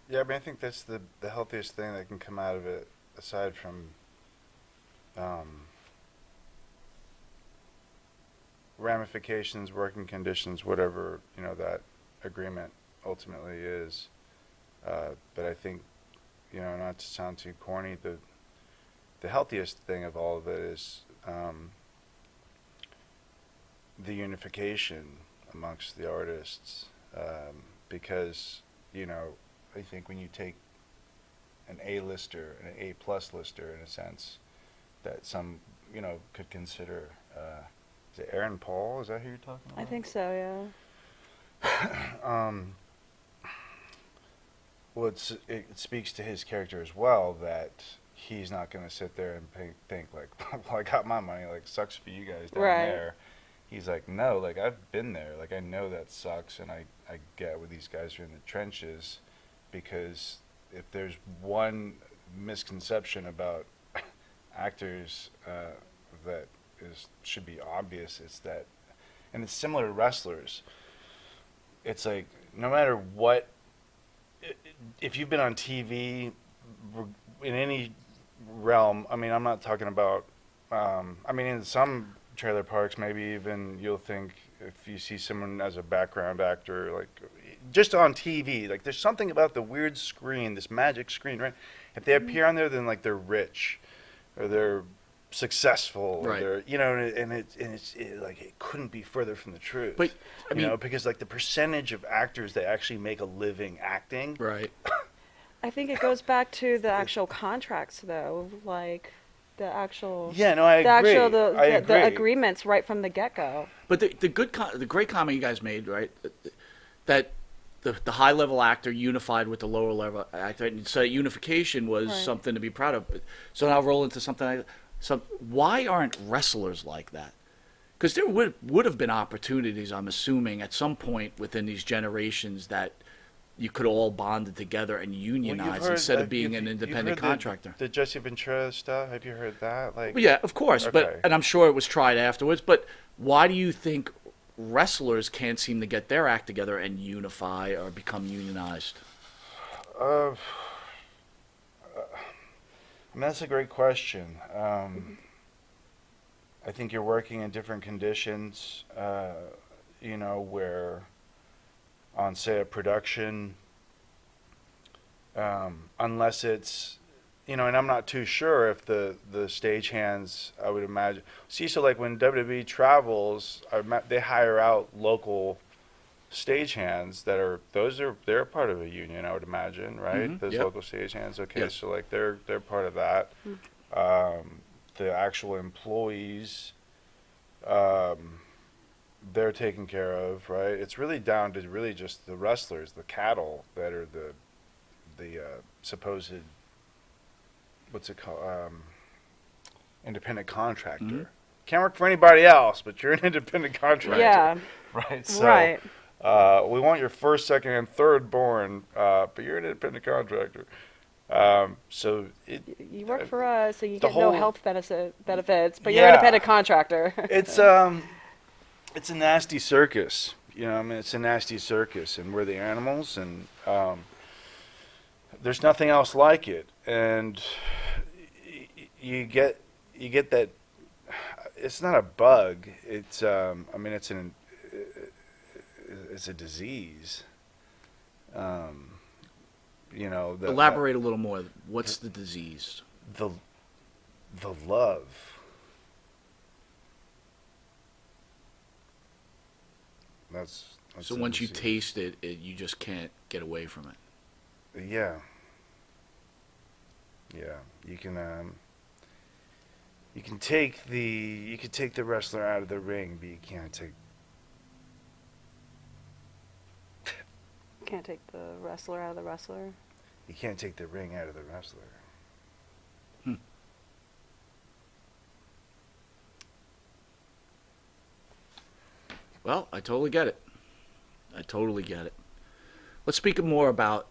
Speaker 2: Yeah, I mean, I think that's the healthiest thing that can come out of it, aside from ramifications, working conditions, whatever, that agreement ultimately is. But I think, not to sound too corny, the healthiest thing of all of it is the unification amongst the artists, because I think when you take an A-lister, an A-plus lister in a sense, that some could consider. Is it Aaron Paul? Is that who you're talking about?
Speaker 3: I think so, yeah.
Speaker 2: Well, it speaks to his character as well that he's not going to sit there and think like, well, I got my money, like, sucks for you guys down
Speaker 3: Right.
Speaker 2: there. He's like, no, like, I've been there. Like, I know that sucks, and I get what these guys are in the trenches, because if there's one misconception about actors that should be obvious, it's that, and it's similar to wrestlers. It's like, no matter what, if you've been on TV in any realm, I mean, I'm not talking about, I mean, in some trailer parks, maybe even you'll think if you see someone as a background actor, like, just on TV, like, there's something about the weird screen, this magic screen, right? If they appear on there, then, like, they're rich, or they're successful,
Speaker 1: Right.
Speaker 2: or they're, and it's like, it couldn't be further from the truth.
Speaker 1: But I mean,
Speaker 2: because like the percentage of actors that actually make a living acting,
Speaker 1: right.
Speaker 3: I think it goes back to the actual contracts, though, like the actual.
Speaker 2: Yeah, no, I
Speaker 3: the
Speaker 2: agree.
Speaker 3: actual
Speaker 2: I
Speaker 3: the
Speaker 2: agree.
Speaker 3: agreements right from the get-go.
Speaker 1: But the great comment you guys made, right? That the high level actor unified with the lower level actor, and so unification was
Speaker 3: Right.
Speaker 1: something to be proud of. So now I'll roll into something like, so why aren't wrestlers like that? Because there would have been opportunities, I'm assuming, at some point within these generations that you could all bonded together and unionize instead of being an independent contractor.
Speaker 2: The Jesse Ventura stuff. Have you heard that? Like,
Speaker 1: Well, yeah, of course,
Speaker 2: Okay.
Speaker 1: and I'm sure it was tried afterwards. But why do you think wrestlers can't seem to get their act together and unify or become unionized?
Speaker 2: I mean, that's a great question. I think you're working in different conditions, where on, say, a production, unless it's, and I'm not too sure if the stagehands, I would imagine. See, so like when WWE travels, they hire out local stagehands they're part of a union, I would imagine, right?
Speaker 1: Mhm,
Speaker 2: Those
Speaker 1: yep.
Speaker 2: local stagehands. Okay,
Speaker 1: Yep.
Speaker 2: so like they're part of that. The actual employees, they're taken care of, right? It's really down to really just the wrestlers, the cattle that are the supposed, what's it called, independent contractor.
Speaker 1: Mhm.
Speaker 2: Can't work for anybody else, but you're an independent contractor.
Speaker 3: Yeah.
Speaker 2: Right. So,
Speaker 3: Right.
Speaker 2: we want your first, second, and third born, but you're an independent contractor. So
Speaker 3: You work for us, so you
Speaker 2: the
Speaker 3: get no
Speaker 2: whole-
Speaker 3: health benefits, but you're
Speaker 2: Yeah.
Speaker 3: an independent contractor.
Speaker 2: it's a nasty circus. It's a nasty circus, and we're the animals, and there's nothing else like it. And you get that. It's not a bug. It's it's a disease.
Speaker 1: Elaborate a little more. What's the disease?
Speaker 2: The love. That's
Speaker 1: So
Speaker 2: the
Speaker 1: once you
Speaker 2: disease.
Speaker 1: taste it, you just can't get away from it.
Speaker 2: Yeah. You can take the wrestler out of the ring, but you can't take.
Speaker 3: Can't take the wrestler out of the wrestler.
Speaker 2: You can't take the ring out of the wrestler.
Speaker 1: Well, I totally get it. I totally get it. Let's speak more about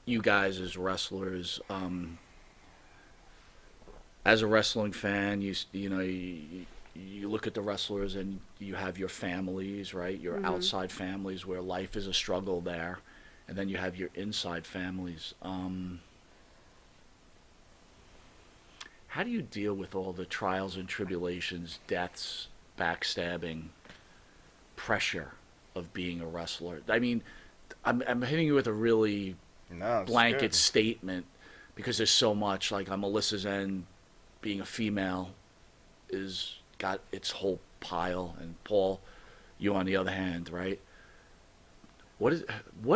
Speaker 1: you guys as wrestlers. As a wrestling fan, you look at the wrestlers and you have your families, right? Your outside families where life is a struggle there, and then you have your inside families. How do you deal with all the trials and tribulations, deaths, backstabbing, pressure of being a wrestler? I mean, I'm hitting you with a really
Speaker 2: No, it's
Speaker 1: blanket
Speaker 2: good.
Speaker 1: statement because there's so much. Like on Melissa's end, being a female is got its whole pile. And Paul, you on the other hand, right? What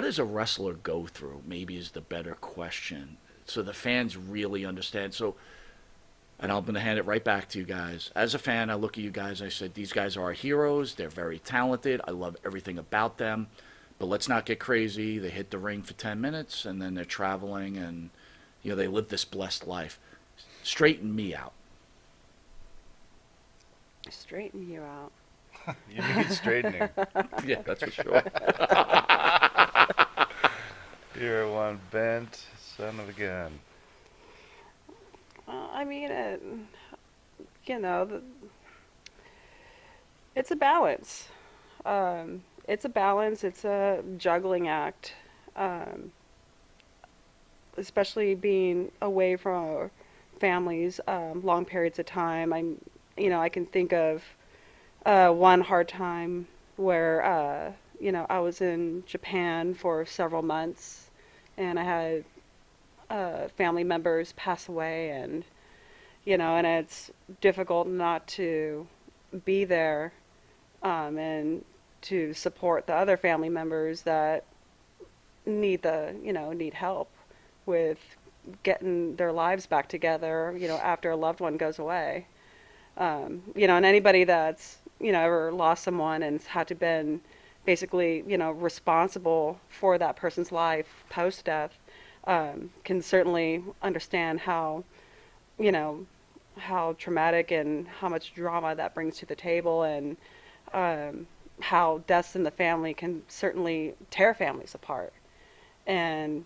Speaker 1: does a wrestler go through? Maybe is the better question, so the fans really understand. So, and I'm going to hand it right back to you guys. As a fan, I look at you guys. I said, these guys are our heroes. They're very talented. I love everything about them. But let's not get crazy. They hit the ring for 10 minutes, and then they're traveling, and they live this blessed life. Straighten me out.
Speaker 3: Straighten you out.
Speaker 2: You need straightening.
Speaker 1: Yeah, that's for sure.
Speaker 2: You're one bent son of a gun.
Speaker 3: I mean, it's a balance. It's a balance. It's a juggling act. Especially being away from our families long periods of time. I can think of one hard time where I was in Japan for several months, and I had family members pass away, and and it's difficult not to be there and to support the other family members that need help with getting their lives back together, after a loved one goes away. And anybody that's, ever lost someone and had to been basically, responsible for that person's life post-death, can certainly understand how traumatic and how much drama that brings to the table, and how deaths in the family can certainly tear families apart. And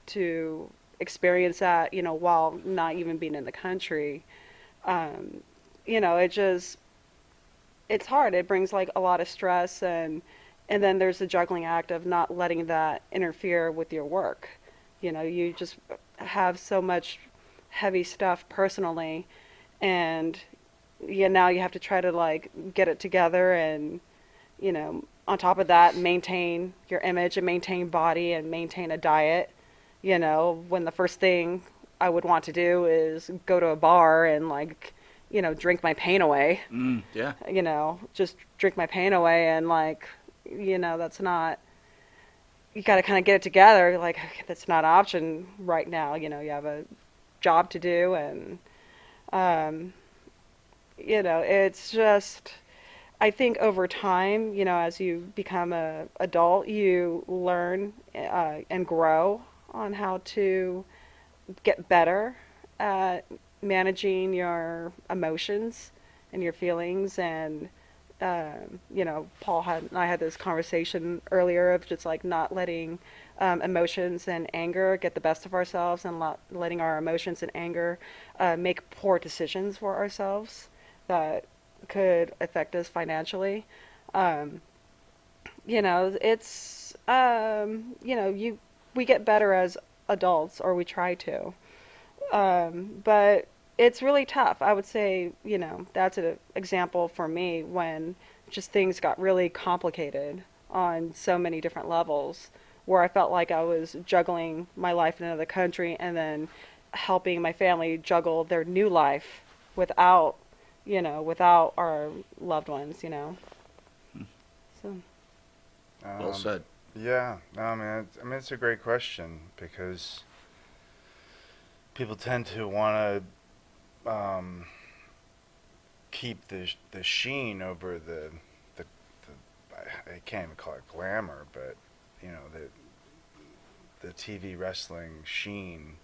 Speaker 3: to experience that, while not even being in the country, it's hard. It brings like a lot of stress, and then there's the juggling act of not letting that interfere with your work. You just have so much heavy stuff personally, and now you have to try to like get it together, and on top of that, maintain your image and maintain body and maintain a diet. When the first thing I would want to do is go to a bar and like, drink my pain away.
Speaker 1: Yeah.
Speaker 3: Just drink my pain away, and like, that's not, you got to kind of get it together. Like, that's not an option right now. You have a job to do, and, it's just, I think over time, as you become a adult, you learn and grow on how to get better at managing your emotions and your feelings. And Paul and I had this conversation earlier of just like not letting emotions and anger get the best of ourselves, and letting our emotions and anger make poor decisions for ourselves that could affect us financially. It's we get better as adults, or we try to, but it's really tough. I would say, that's an example for me when just things got really complicated on so many different levels, where I felt like I was juggling my life in another country and then helping my family juggle their new life without our loved ones, So.
Speaker 1: Well said.
Speaker 2: Yeah, no, I mean, it's a great question, because people tend to want to keep the sheen over the I can't even call it glamour, but the TV wrestling sheen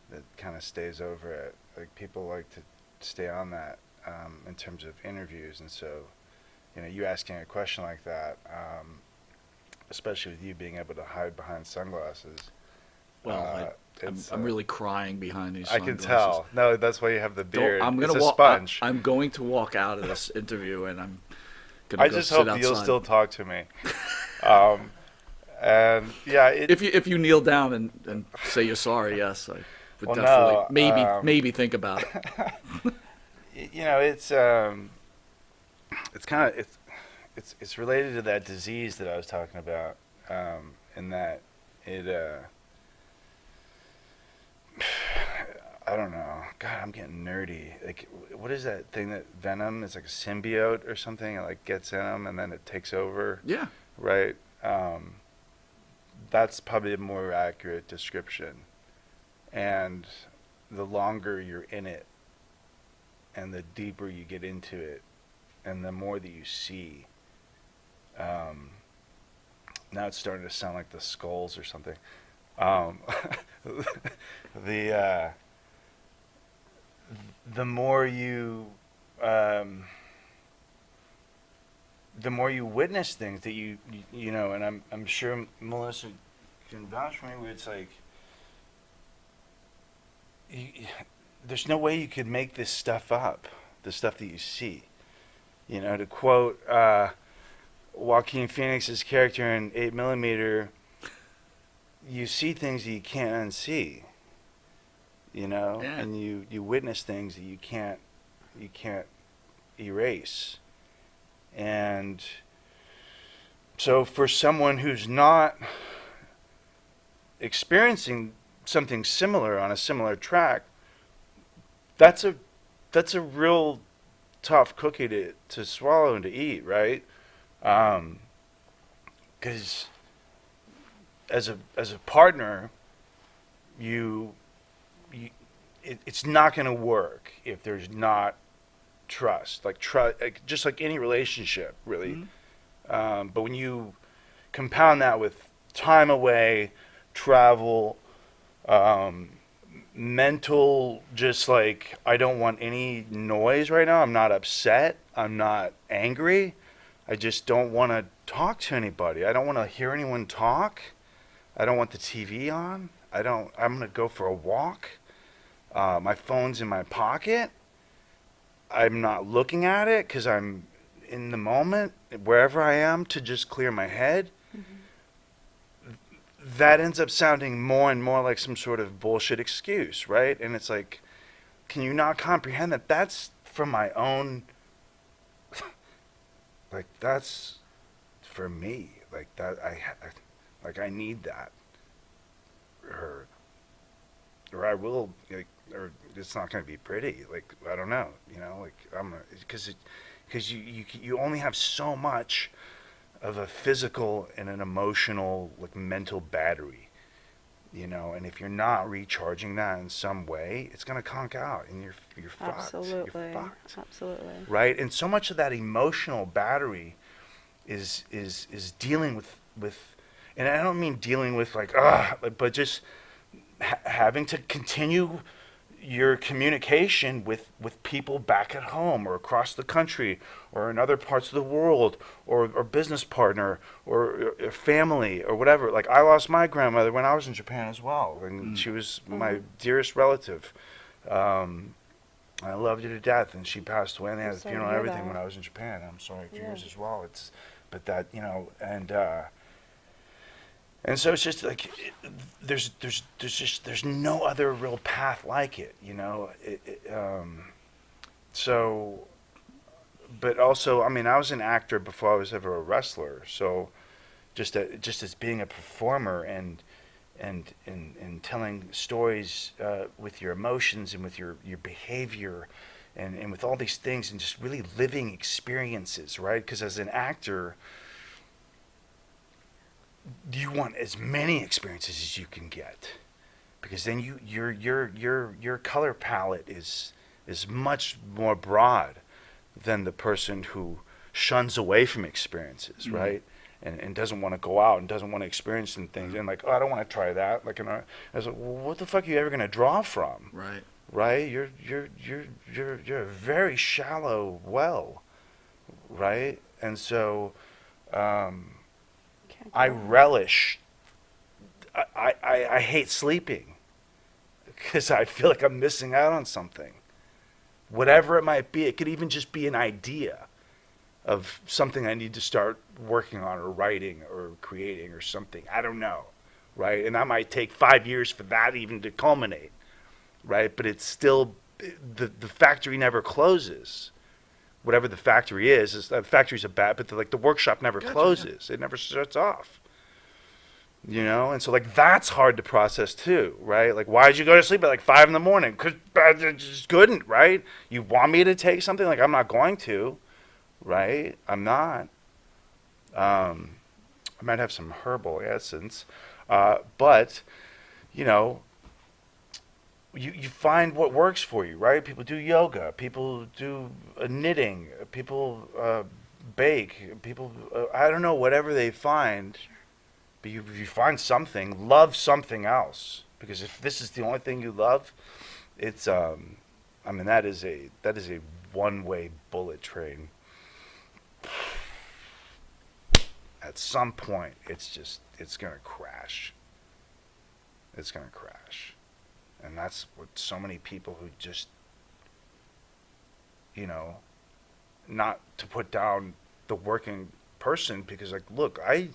Speaker 2: that kind of stays over it. Like, people like to stay on that in terms of interviews, and so you asking a question like that, especially with you being able to hide behind sunglasses.
Speaker 1: Well, I'm really crying behind these
Speaker 2: I
Speaker 1: sunglasses.
Speaker 2: can tell. No, that's why you have the beard. It's a
Speaker 1: walk,
Speaker 2: sponge.
Speaker 1: I'm going to walk out of this interview, and I'm going
Speaker 2: I
Speaker 1: to go
Speaker 2: just
Speaker 1: sit
Speaker 2: hope
Speaker 1: outside.
Speaker 2: you'll still talk to me. And yeah,
Speaker 1: if you kneel down and say you're sorry, yes, I would definitely maybe think about it.
Speaker 2: It's kind of it's related to that disease that I was talking about, in that it I don't know. God, I'm getting nerdy. Like, what is that thing that Venom is like a symbiote or something? It like gets in them and then it takes over.
Speaker 1: Yeah.
Speaker 2: Right. That's probably a more accurate description. And the longer you're in it, and the deeper you get into it, and the more that you see. Now it's starting to sound like the Skulls or something. The more you witness things that you know, and I'm sure Melissa can vouch for me, where it's like there's no way you could make this stuff up, the stuff that you see. You know, to quote Joaquin Phoenix's character in 8mm, you see things that you can't unsee. You know,
Speaker 1: Yeah.
Speaker 2: and you witness things that you can't erase. And so for someone who's not experiencing something similar on a similar track, that's a real tough cookie to swallow and to eat, right? Because as a partner, it's not going to work if there's not trust. Like just like any relationship, really.
Speaker 1: Mm-hmm.
Speaker 2: But when you compound that with time away, travel, mental, just like, I don't want any noise right now. I'm not upset. I'm not angry. I just don't want to talk to anybody. I don't want to hear anyone talk. I don't want the TV on. I'm going to go for a walk. My phone's in my pocket. I'm not looking at it because I'm in the moment, wherever I am, to just clear my head. Mm-hmm. That ends up sounding more and more like some sort of bullshit excuse, right? And it's like, can you not comprehend that that's for my own, like, that's for me. Like, that I need that. Or I will, like, or it's not going to be pretty. Like, I don't know, you know, like, because you only have so much of a physical and an emotional, like, mental battery, you know, and if you're not recharging that in some way, it's going to conk out, and you're fucked.
Speaker 3: Absolutely.
Speaker 2: You're fucked.
Speaker 3: Absolutely.
Speaker 2: Right? And so much of that emotional battery is dealing with, and I don't mean dealing with like, but just having to continue your communication with people back at home or across the country or in other parts of the world, or business partner or family or whatever. Like, I lost my grandmother when I was in Japan as well, and she was my dearest relative. I loved her to death, and she passed away, and they had a
Speaker 3: Sorry to
Speaker 2: funeral and
Speaker 3: hear
Speaker 2: everything
Speaker 3: that.
Speaker 2: when I was in Japan. I'm sorry for
Speaker 3: Yeah.
Speaker 2: yours as well. But that, you know, and so it's just like, there's no other real path like it, you know. So, but also, I mean, I was an actor before I was ever a wrestler. So, just as being a performer and telling stories with your emotions and with your behavior, and with all these things, and just really living experiences, right? Because as an actor, you want as many experiences as you can get, because then your color palette is much more broad than the person who shuns away from experiences, right? And doesn't want to go out and doesn't want to experience some things, and like, oh, I don't want to try that. Like, I was like, well, what the fuck are you ever gonna draw from?
Speaker 1: Right.
Speaker 2: Right? You're a very shallow well, right? And so, I relish. I hate sleeping because I feel like I'm missing out on something. Whatever it might be, it could even just be an idea of something I need to start working on, or writing, or creating, or something. I don't know, right? And that might take 5 years for that even to culminate, right? But it's still, the factory never closes. Whatever the factory is the factory's but the workshop never closes. It never shuts off. You know, and so like that's hard to process too, right? Like, why'd you go to sleep at like 5 in the morning? Because I just couldn't, right? You want me to take something? Like, I'm not going to, right? I'm not. I might have some herbal essence, but you know, you find what works for you, right? People do yoga, people do knitting, people bake, people I don't know, whatever they find. But if you find something, love something else. Because if this is the only thing you love, it's I mean that is a one-way bullet train. At some point, it's gonna crash. It's gonna crash, and that's what so many people who just, you know, not to put down the working person, because like, look, I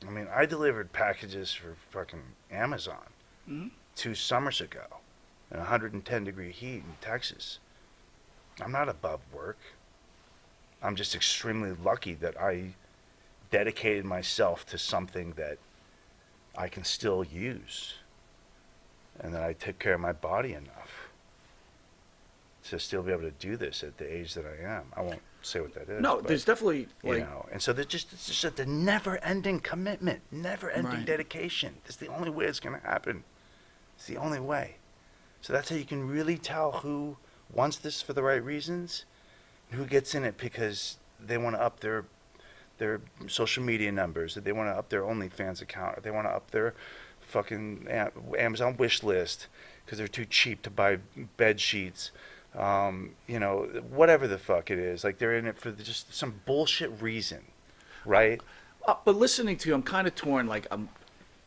Speaker 2: mean, I delivered packages for fucking Amazon
Speaker 1: Mm-hmm.
Speaker 2: 2 summers ago in 110-degree heat in Texas. I'm not above work. I'm just extremely lucky that I dedicated myself to something that I can still use, and that I took care of my body enough to still be able to do this at the age that I am. I won't say what that is.
Speaker 1: No,
Speaker 2: but,
Speaker 1: there's definitely
Speaker 2: you
Speaker 1: like
Speaker 2: know, and so it's just the never-ending commitment, never-ending
Speaker 1: Right.
Speaker 2: dedication. That's the only way it's going to happen. It's the only way. So that's how you can really tell who wants this for the right reasons, and who gets in it because they want to up their social media numbers, or they want to up their OnlyFans account, or they want to up their fucking Amazon wish list because they're too cheap to buy bed sheets. You know, whatever the fuck it is, like they're in it for just some bullshit reason, right?
Speaker 1: But listening to you, I'm kind of torn. Like,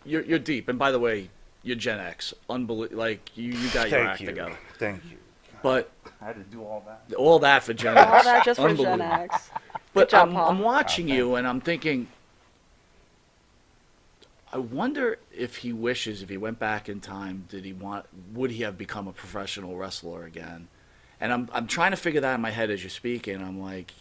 Speaker 1: you're deep, and by the way, you're Gen X. Like you got your act together.
Speaker 2: Thank you.
Speaker 1: But
Speaker 2: I had to do all that.
Speaker 1: all that for Gen X.
Speaker 3: All that just for Gen
Speaker 1: Unbelievable.
Speaker 3: X.
Speaker 1: But
Speaker 3: job,
Speaker 1: I'm
Speaker 3: Paul.
Speaker 1: watching you, and I'm thinking, I wonder if he wishes, if he went back in time, would he have become a professional wrestler again? And I'm trying to figure that in my head as you're speaking. I'm like,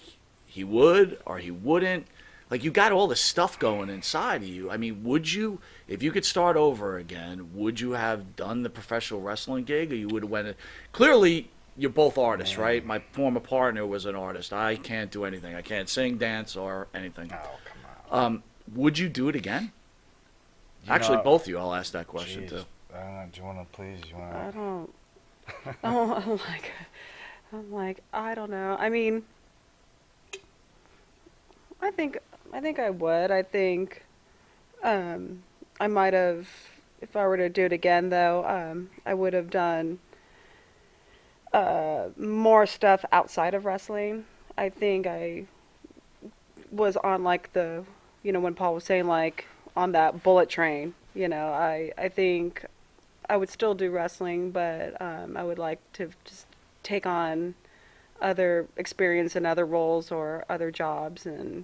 Speaker 1: he would or he wouldn't. Like, you got all this stuff going inside of you. I mean, would you, if you could start over again, would you have done the professional wrestling gig, or you would have went? Clearly, you're both artists, right? My former partner was an artist. I can't do anything. I can't sing, dance, or anything.
Speaker 2: Oh, come on.
Speaker 1: Would you do it again?
Speaker 2: You
Speaker 1: Actually,
Speaker 2: know,
Speaker 1: both of you. I'll ask that question
Speaker 2: Jeez,
Speaker 1: too.
Speaker 2: I don't know. Do you want to please? You want
Speaker 3: I
Speaker 2: to?
Speaker 3: don't. I'm like, I don't know. I mean, I think I would. I think I might have, if I were to do it again, though, I would have done more stuff outside of wrestling. I think I was on like the, when Paul was saying like on that bullet train. I think I would still do wrestling, but I would like to just take on other experience in other roles or other jobs and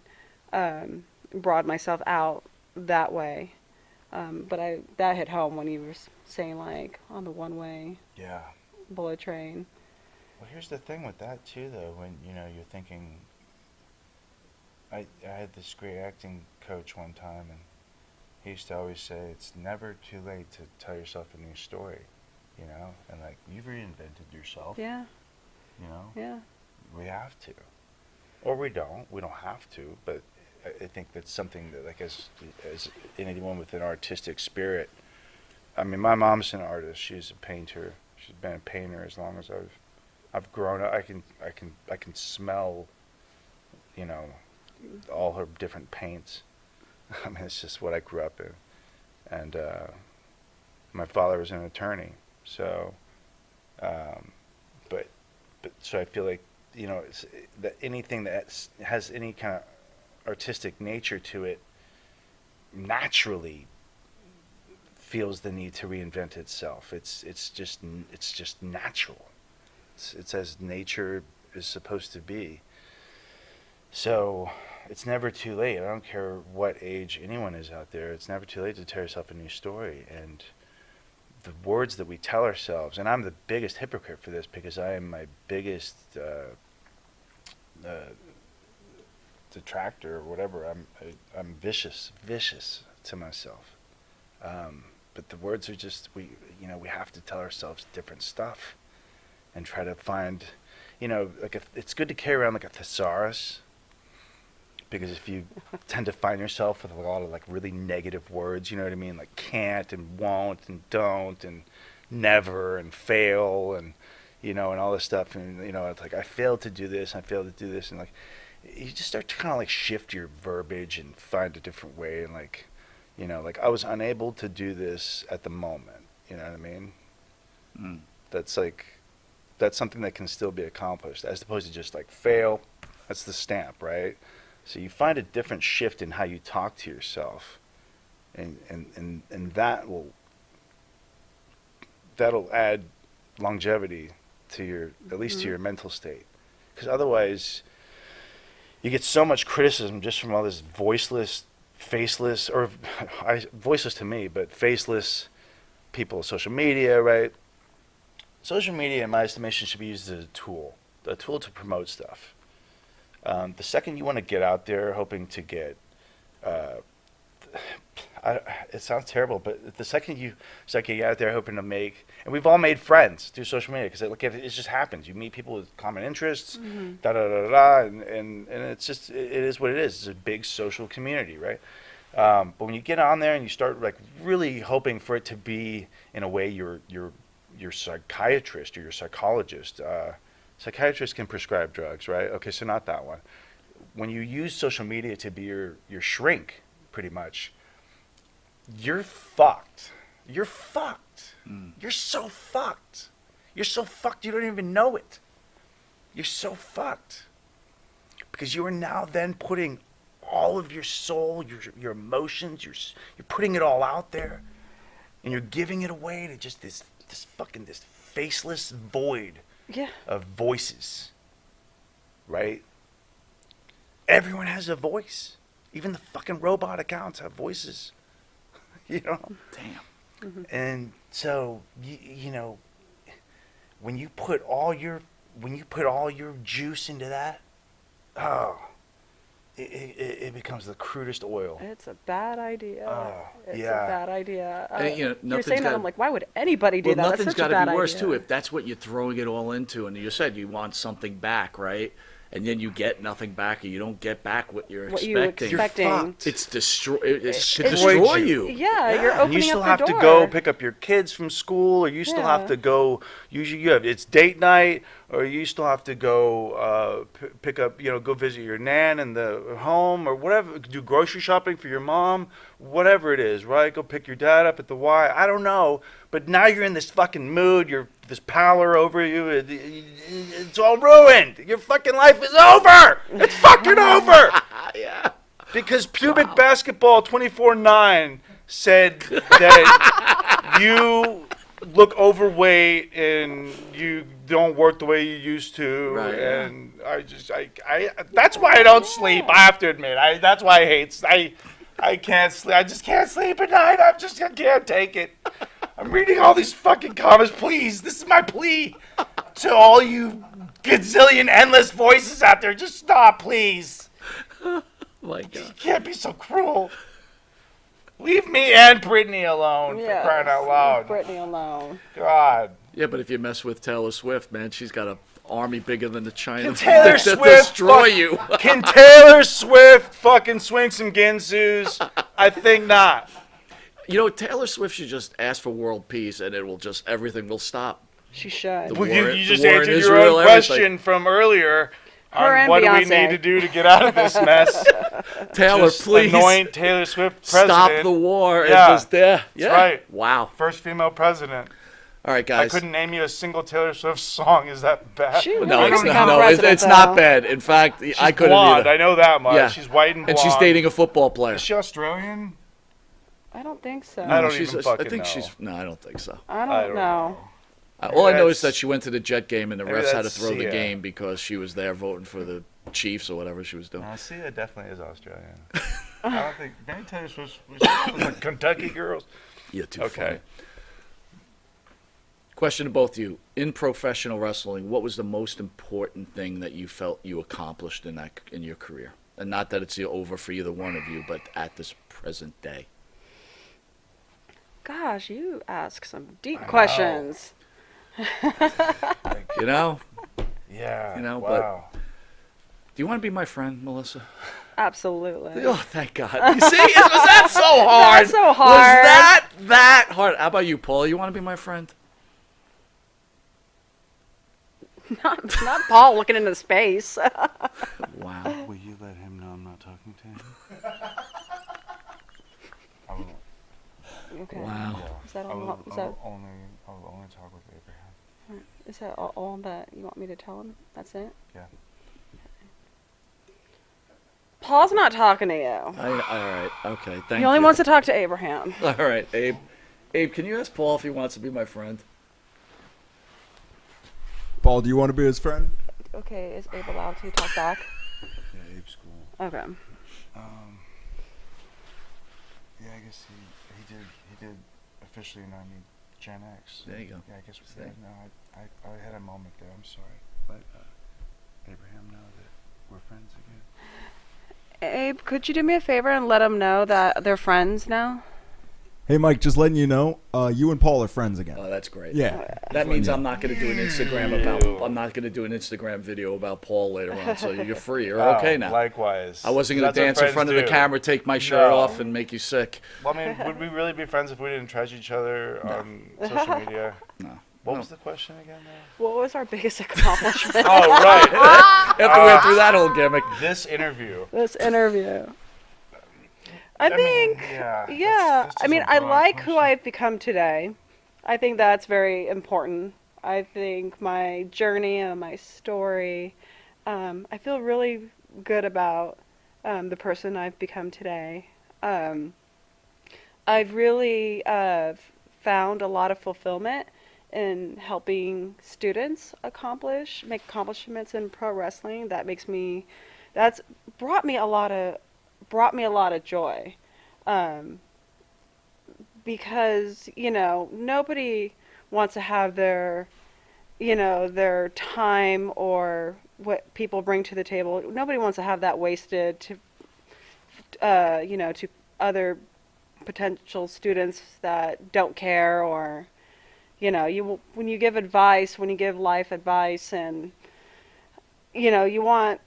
Speaker 3: broaden myself out that way. But that hit home when you were saying like on the one-way
Speaker 2: Yeah.
Speaker 3: bullet train.
Speaker 2: Well, here's the thing with that too, though. When you're thinking, I had this great acting coach one time, and he used to always say, "It's never too late to tell yourself a new story," and like you've reinvented yourself.
Speaker 3: Yeah. Yeah.
Speaker 2: We have to, or we don't. We don't have to, but I think that's something that, like, as anyone with an artistic spirit. I mean, my mom's an artist. She's a painter. She's been a painter as long as I've grown up. I can smell, all her different paints. I mean, it's just what I grew up in, and my father was an attorney. So, but so I feel like it's, that anything that has any kind of artistic nature to it naturally feels the need to reinvent itself. It's just natural. It's as nature is supposed to be. So it's never too late. I don't care what age anyone is out there. It's never too late to tell yourself a new story. And the words that we tell ourselves, and I'm the biggest hypocrite for this because I am my biggest detractor or whatever. I'm vicious to myself. But the words are just we have to tell ourselves different stuff, and try to find, it's good to carry around like a thesaurus. Because if you tend to find yourself with a lot of like really negative words, you know what I mean, like can't and won't and don't and never and fail and and all this stuff, and it's like I failed to do this, and like you just start to kind of like shift your verbiage and find a different way, and like like I was unable to do this at the moment, you know what I mean? That's something that can still be accomplished, as opposed to just like fail. That's the stamp, right? So you find a different shift in how you talk to yourself, and that'll add longevity to your, at least to your mental state. Because otherwise, you get so much criticism just from all this voiceless, faceless, or voiceless to me, but faceless people on social media, right? Social media, in my estimation, should be used as a tool to promote stuff. The second you want to get out there hoping to get, it sounds terrible, but the second you get out there hoping to make, and we've all made friends through social media, because it just happens. You meet people with common interests, and it's just, it is what it is. It's a big social community, right? But when you get on there and you start like really hoping for it to be in a way your psychiatrist or your psychologist. Psychiatrists can prescribe drugs, right? Okay, so not that one. When you use social media to be your shrink, pretty much, you're fucked. You're fucked. You're so fucked. You're so fucked you don't even know it. You're so fucked. Because you are now then putting all of your soul, your emotions, you're putting it all out there, and you're giving it away to just this faceless void of voices, right? Everyone has a voice. Even the fucking robot accounts have voices. Damn. And so when you put all your juice into that, it becomes the crudest oil.
Speaker 3: It's a bad idea. It's
Speaker 2: yeah.
Speaker 3: a bad idea.
Speaker 1: And,
Speaker 3: you're saying that, I'm like, why would anybody do that?
Speaker 1: Nothing's
Speaker 3: That's
Speaker 1: got
Speaker 3: such a
Speaker 1: to
Speaker 3: bad
Speaker 1: be worse
Speaker 3: idea.
Speaker 1: too if that's what you're throwing it all into, and you said you want something back, right? And then you get nothing back, or you don't get back what you're expecting.
Speaker 3: You expecting.
Speaker 2: You're fucked.
Speaker 1: It's to
Speaker 2: It
Speaker 1: destroy
Speaker 2: destroys
Speaker 1: you.
Speaker 3: Yeah, you're
Speaker 2: And
Speaker 3: opening
Speaker 2: you still
Speaker 3: up the
Speaker 2: have to
Speaker 3: door.
Speaker 2: go pick up your kids from school, or you still have to go. Usually, it's date night, or you still have to go pick up. Go visit your nan in the home, or whatever. Do grocery shopping for your mom, whatever it is, right? Go pick your dad up at the Y. I don't know, but now you're in this fucking mood. You're this pallor over you. It's all ruined. Your fucking life is over. It's fucking over.
Speaker 1: Yeah.
Speaker 2: Because Pubic Basketball 24/9 said that you look overweight and you don't work the way you used to,
Speaker 1: Right,
Speaker 2: and I that's why I don't sleep. I have to admit, that's why I can't sleep. I just can't sleep at night. I can't take it. I'm reading all these fucking comments. Please, this is my plea to all you gazillion endless voices out there. Just stop, please.
Speaker 1: My God.
Speaker 2: You can't be so cruel. Leave me and Brittany alone, for crying out loud.
Speaker 3: Brittany alone.
Speaker 2: God.
Speaker 1: Yeah, but if you mess with Taylor Swift, man, she's got an army bigger than the China.
Speaker 2: Can Taylor
Speaker 1: to
Speaker 2: Swift
Speaker 1: destroy you?
Speaker 2: Can Taylor Swift fucking swing some Ginsus? I think not.
Speaker 1: Taylor Swift should just ask for world peace, and everything will stop.
Speaker 3: She should.
Speaker 1: The
Speaker 2: Well,
Speaker 1: war-
Speaker 2: you just
Speaker 1: the war in
Speaker 2: answered your
Speaker 1: Israel,
Speaker 2: own
Speaker 1: everything.
Speaker 2: question from earlier
Speaker 3: Her
Speaker 2: on
Speaker 3: and
Speaker 2: what do we
Speaker 3: Beyonce.
Speaker 2: need to do to get out of this mess.
Speaker 1: Taylor,
Speaker 2: Just
Speaker 1: please
Speaker 2: anoint Taylor Swift president.
Speaker 1: stop the war.
Speaker 2: Yeah,
Speaker 1: and just there. Yeah.
Speaker 2: that's right.
Speaker 1: Wow.
Speaker 2: First female president.
Speaker 1: All right, guys.
Speaker 2: I couldn't name you a single Taylor Swift song. Is that bad?
Speaker 3: She
Speaker 1: No,
Speaker 3: really
Speaker 1: it's
Speaker 3: become
Speaker 1: not. No,
Speaker 3: president,
Speaker 1: it's not
Speaker 3: though.
Speaker 1: bad. In fact,
Speaker 2: She's
Speaker 1: I couldn't
Speaker 2: blonde.
Speaker 1: either.
Speaker 2: I know that much.
Speaker 1: Yeah.
Speaker 2: She's white and blonde.
Speaker 1: And she's dating a football player.
Speaker 2: Is she Australian?
Speaker 3: I don't think so.
Speaker 2: I don't
Speaker 1: she's,
Speaker 2: even fucking
Speaker 1: I think
Speaker 2: know.
Speaker 1: she's. No, I don't think so.
Speaker 3: I don't know.
Speaker 1: All I know is
Speaker 2: that's-
Speaker 1: that she went to the Jet game and the
Speaker 2: maybe
Speaker 1: refs had to
Speaker 2: that's
Speaker 1: throw the
Speaker 2: Sia.
Speaker 1: game because she was there voting for the Chiefs or whatever she was doing.
Speaker 2: Sia definitely is Australian. I don't think maybe Taylor Swift was like Kentucky girls.
Speaker 1: You're too
Speaker 2: Okay.
Speaker 1: funny. Question to both of you. In professional wrestling, what was the most important thing that you felt you accomplished in your career? And not that it's over for either one of you, but at this present day.
Speaker 3: Gosh, you ask some deep
Speaker 2: I know.
Speaker 3: questions.
Speaker 1: You know?
Speaker 2: Yeah.
Speaker 1: You know,
Speaker 2: wow.
Speaker 1: Do you want to be my friend, Melissa?
Speaker 3: Absolutely.
Speaker 1: Oh, thank God. You see, was that so hard?
Speaker 3: Not so hard.
Speaker 1: Was that hard? How about you, Paul? You want to be my friend?
Speaker 3: Not Paul looking into space.
Speaker 1: Wow.
Speaker 2: Will you let him know I'm not talking to him? I will,
Speaker 3: Okay.
Speaker 1: Wow.
Speaker 3: Is that
Speaker 2: I
Speaker 3: all?
Speaker 2: will,
Speaker 3: Is
Speaker 2: I
Speaker 3: that,
Speaker 2: will only talk with Abraham.
Speaker 3: is that all that you want me to tell him? That's it?
Speaker 2: Yeah.
Speaker 3: Paul's not talking to you.
Speaker 1: All right. Okay. Thank you.
Speaker 3: He only wants to talk to Abraham.
Speaker 1: All right, Abe. Abe, can you ask Paul if he wants to be my friend?
Speaker 4: Paul, do you want to be his friend?
Speaker 3: Okay, is Abe allowed to talk back?
Speaker 2: Yeah, Abe's cool.
Speaker 3: Okay.
Speaker 2: Yeah, I guess he did officially know me Gen X.
Speaker 1: There you go.
Speaker 2: Yeah, I guess
Speaker 1: See?
Speaker 2: I had a moment there. I'm sorry, but Abraham know that we're friends again.
Speaker 3: Abe, could you do me a favor and let him know that they're friends now?
Speaker 4: Hey, Mike, just letting you know, you and Paul are friends again.
Speaker 1: Oh, that's great.
Speaker 4: Yeah.
Speaker 1: That means I'm not going to do an Instagram about.
Speaker 2: Ew.
Speaker 1: I'm not going to do an Instagram video about Paul later on. So you're free. You're
Speaker 2: Oh,
Speaker 1: okay now.
Speaker 2: Likewise.
Speaker 1: I wasn't going
Speaker 2: That's
Speaker 1: to
Speaker 2: what
Speaker 1: dance in
Speaker 2: friends
Speaker 1: front of the
Speaker 2: do.
Speaker 1: camera, take my shirt
Speaker 2: No.
Speaker 1: off, and make you sick.
Speaker 2: Well, I mean, would we really be friends if we didn't trash each other on social media?
Speaker 1: No.
Speaker 2: What
Speaker 1: No.
Speaker 2: was the question again there?
Speaker 3: What was our biggest accomplishment?
Speaker 2: Oh, right.
Speaker 1: After we went through that whole gimmick.
Speaker 2: This interview.
Speaker 3: This interview. I
Speaker 2: mean,
Speaker 3: think,
Speaker 2: yeah.
Speaker 3: yeah.
Speaker 2: That's
Speaker 3: I mean,
Speaker 2: just a
Speaker 3: I
Speaker 2: broad
Speaker 3: like who
Speaker 2: question.
Speaker 3: I've become today. I think that's very important. I think my journey and my story, I feel really good about the person I've become today. I've really found a lot of fulfillment in helping students make accomplishments in pro wrestling. That's brought me a lot of joy, because nobody wants to have their time or what people bring to the table. Nobody wants to have that wasted to other potential students that don't care, or when you give advice, when you give life advice, and you don't want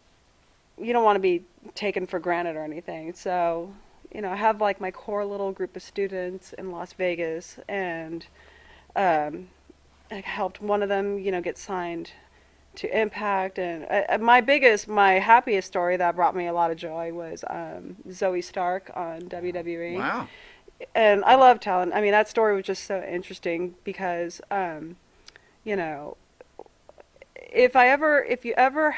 Speaker 3: to be taken for granted or anything. So, I have like my core little group of students in Las Vegas, and I helped one of them, get signed to Impact. And my happiest story that brought me a lot of joy was Zoe Stark on WWE.
Speaker 1: Wow.
Speaker 3: And I love talent. I mean, that story was just so interesting because, if I ever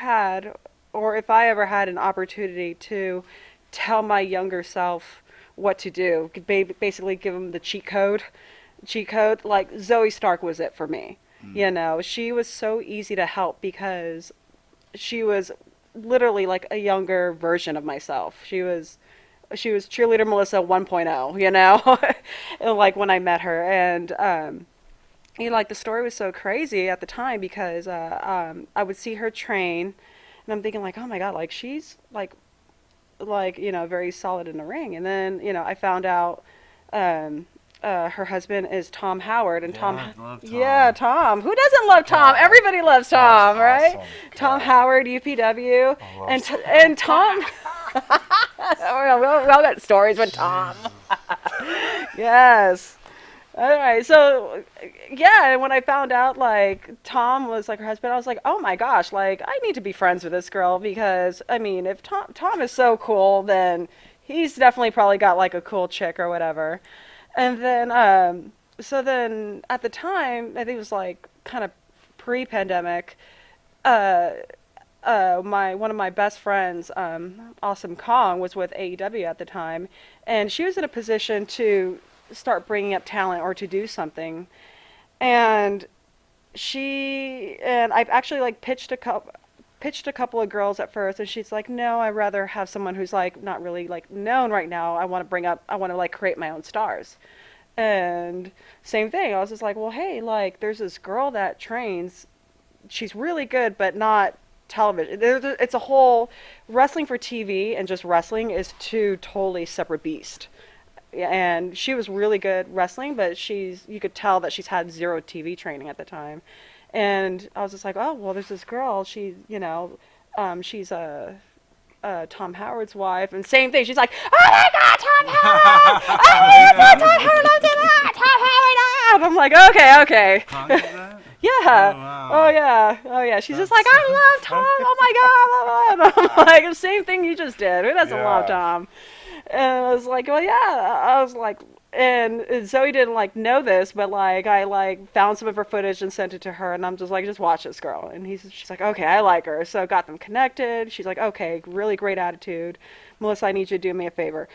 Speaker 3: had an opportunity to tell my younger self what to do, basically give them the cheat code, like Zoe Stark was it for me. She was so easy to help because she was literally like a younger version of myself. She was Cheerleader Melissa 1.0, and like when I met her. And like the story was so crazy at the time because I would see her train, and I'm thinking like, oh my God, like she's like very solid in the ring. And then I found out her husband is Tom Howard, and
Speaker 2: Yeah,
Speaker 3: Tom.
Speaker 2: I love Tom.
Speaker 3: Yeah, Tom. Who doesn't love Tom?
Speaker 2: God.
Speaker 3: Everybody loves Tom,
Speaker 2: Tom's
Speaker 3: right?
Speaker 2: awesome.
Speaker 3: Tom
Speaker 2: God.
Speaker 3: Howard, UPW,
Speaker 2: I love
Speaker 3: and Tom. we all got stories with Tom. Yes. All right. So, yeah, and when I found out like Tom was like her husband, I was like, oh my gosh, like I need to be friends with this girl because I mean, if Tom is so cool, then he's definitely probably got like a cool chick or whatever. And then, so then at the time, I think it was like kind of pre-pandemic. One of my best friends, Awesome Kong, was with AEW at the time, and she was in a position to start bringing up talent or to do something. And I've actually like pitched a couple of girls at first, and she's like, no, I'd rather have someone who's like not really like known right now. I want to like create my own stars. And same thing, I was just like, well, hey, like there's this girl that trains, she's really good, but not television. It's a whole wrestling for TV and just wrestling is two totally separate beasts. And she was really good wrestling, but you could tell that she's had zero TV training at the time. And I was just like, oh, well, there's this girl. She's Tom Howard's wife, and same thing. She's like, oh my God, Tom Howard! Oh my God, Tom Howard! Tom Howard! And I'm like, okay.
Speaker 2: Tom did that?
Speaker 3: Yeah.
Speaker 2: Oh, wow.
Speaker 3: Oh yeah. She's just like, I love Tom. Oh my God. And I'm like, the same thing you just did. Who doesn't love Tom? And I was like, well, yeah. I was like, and Zoe didn't like know this, but like I like found some of her footage and sent it to her, and I'm just like, just watch this girl. And she's like, okay, I like her. So got them connected. She's like, okay, really great attitude. Melissa, I need you to do me a favor.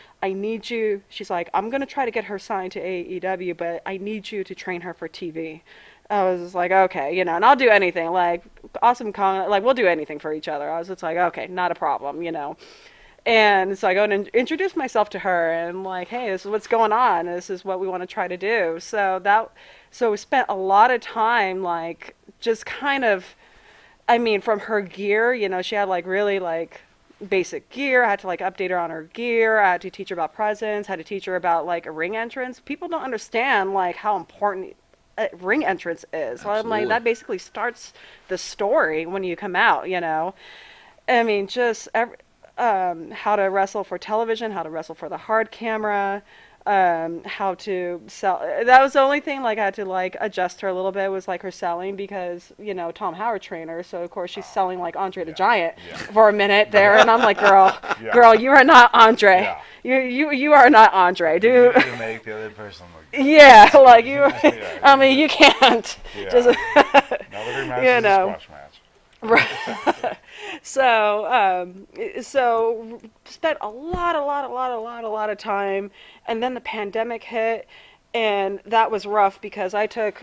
Speaker 3: She's like, I'm gonna try to get her signed to AEW, but I need you to train her for TV. I was just like, okay, and I'll do anything. Like, awesome comment. Like, we'll do anything for each other. I was just like, okay, not a problem, And so I go and introduce myself to her and like, hey, this is what's going on. This is what we want to try to do. So we spent a lot of time like just kind of, from her gear, she had like really like basic gear. I had to like update her on her gear. I had to teach her about presence. Had to teach her about like a ring entrance. People don't understand like how important ring entrance is. So I'm like, that basically starts the story when you come out. Just how to wrestle for television, how to wrestle for the hard camera, how to sell. That was the only thing like I had to like adjust her a little bit was like her selling because Tom Howard trainer, so of course she's selling like Andre the Giant for a minute there, and I'm like, girl, you are not Andre. You are not Andre, dude.
Speaker 2: You make the other person look.
Speaker 3: Like you. You can't. Just.
Speaker 2: Another match is a squash match.
Speaker 3: Right. So spent a lot of time, and then the pandemic hit, and that was rough because I took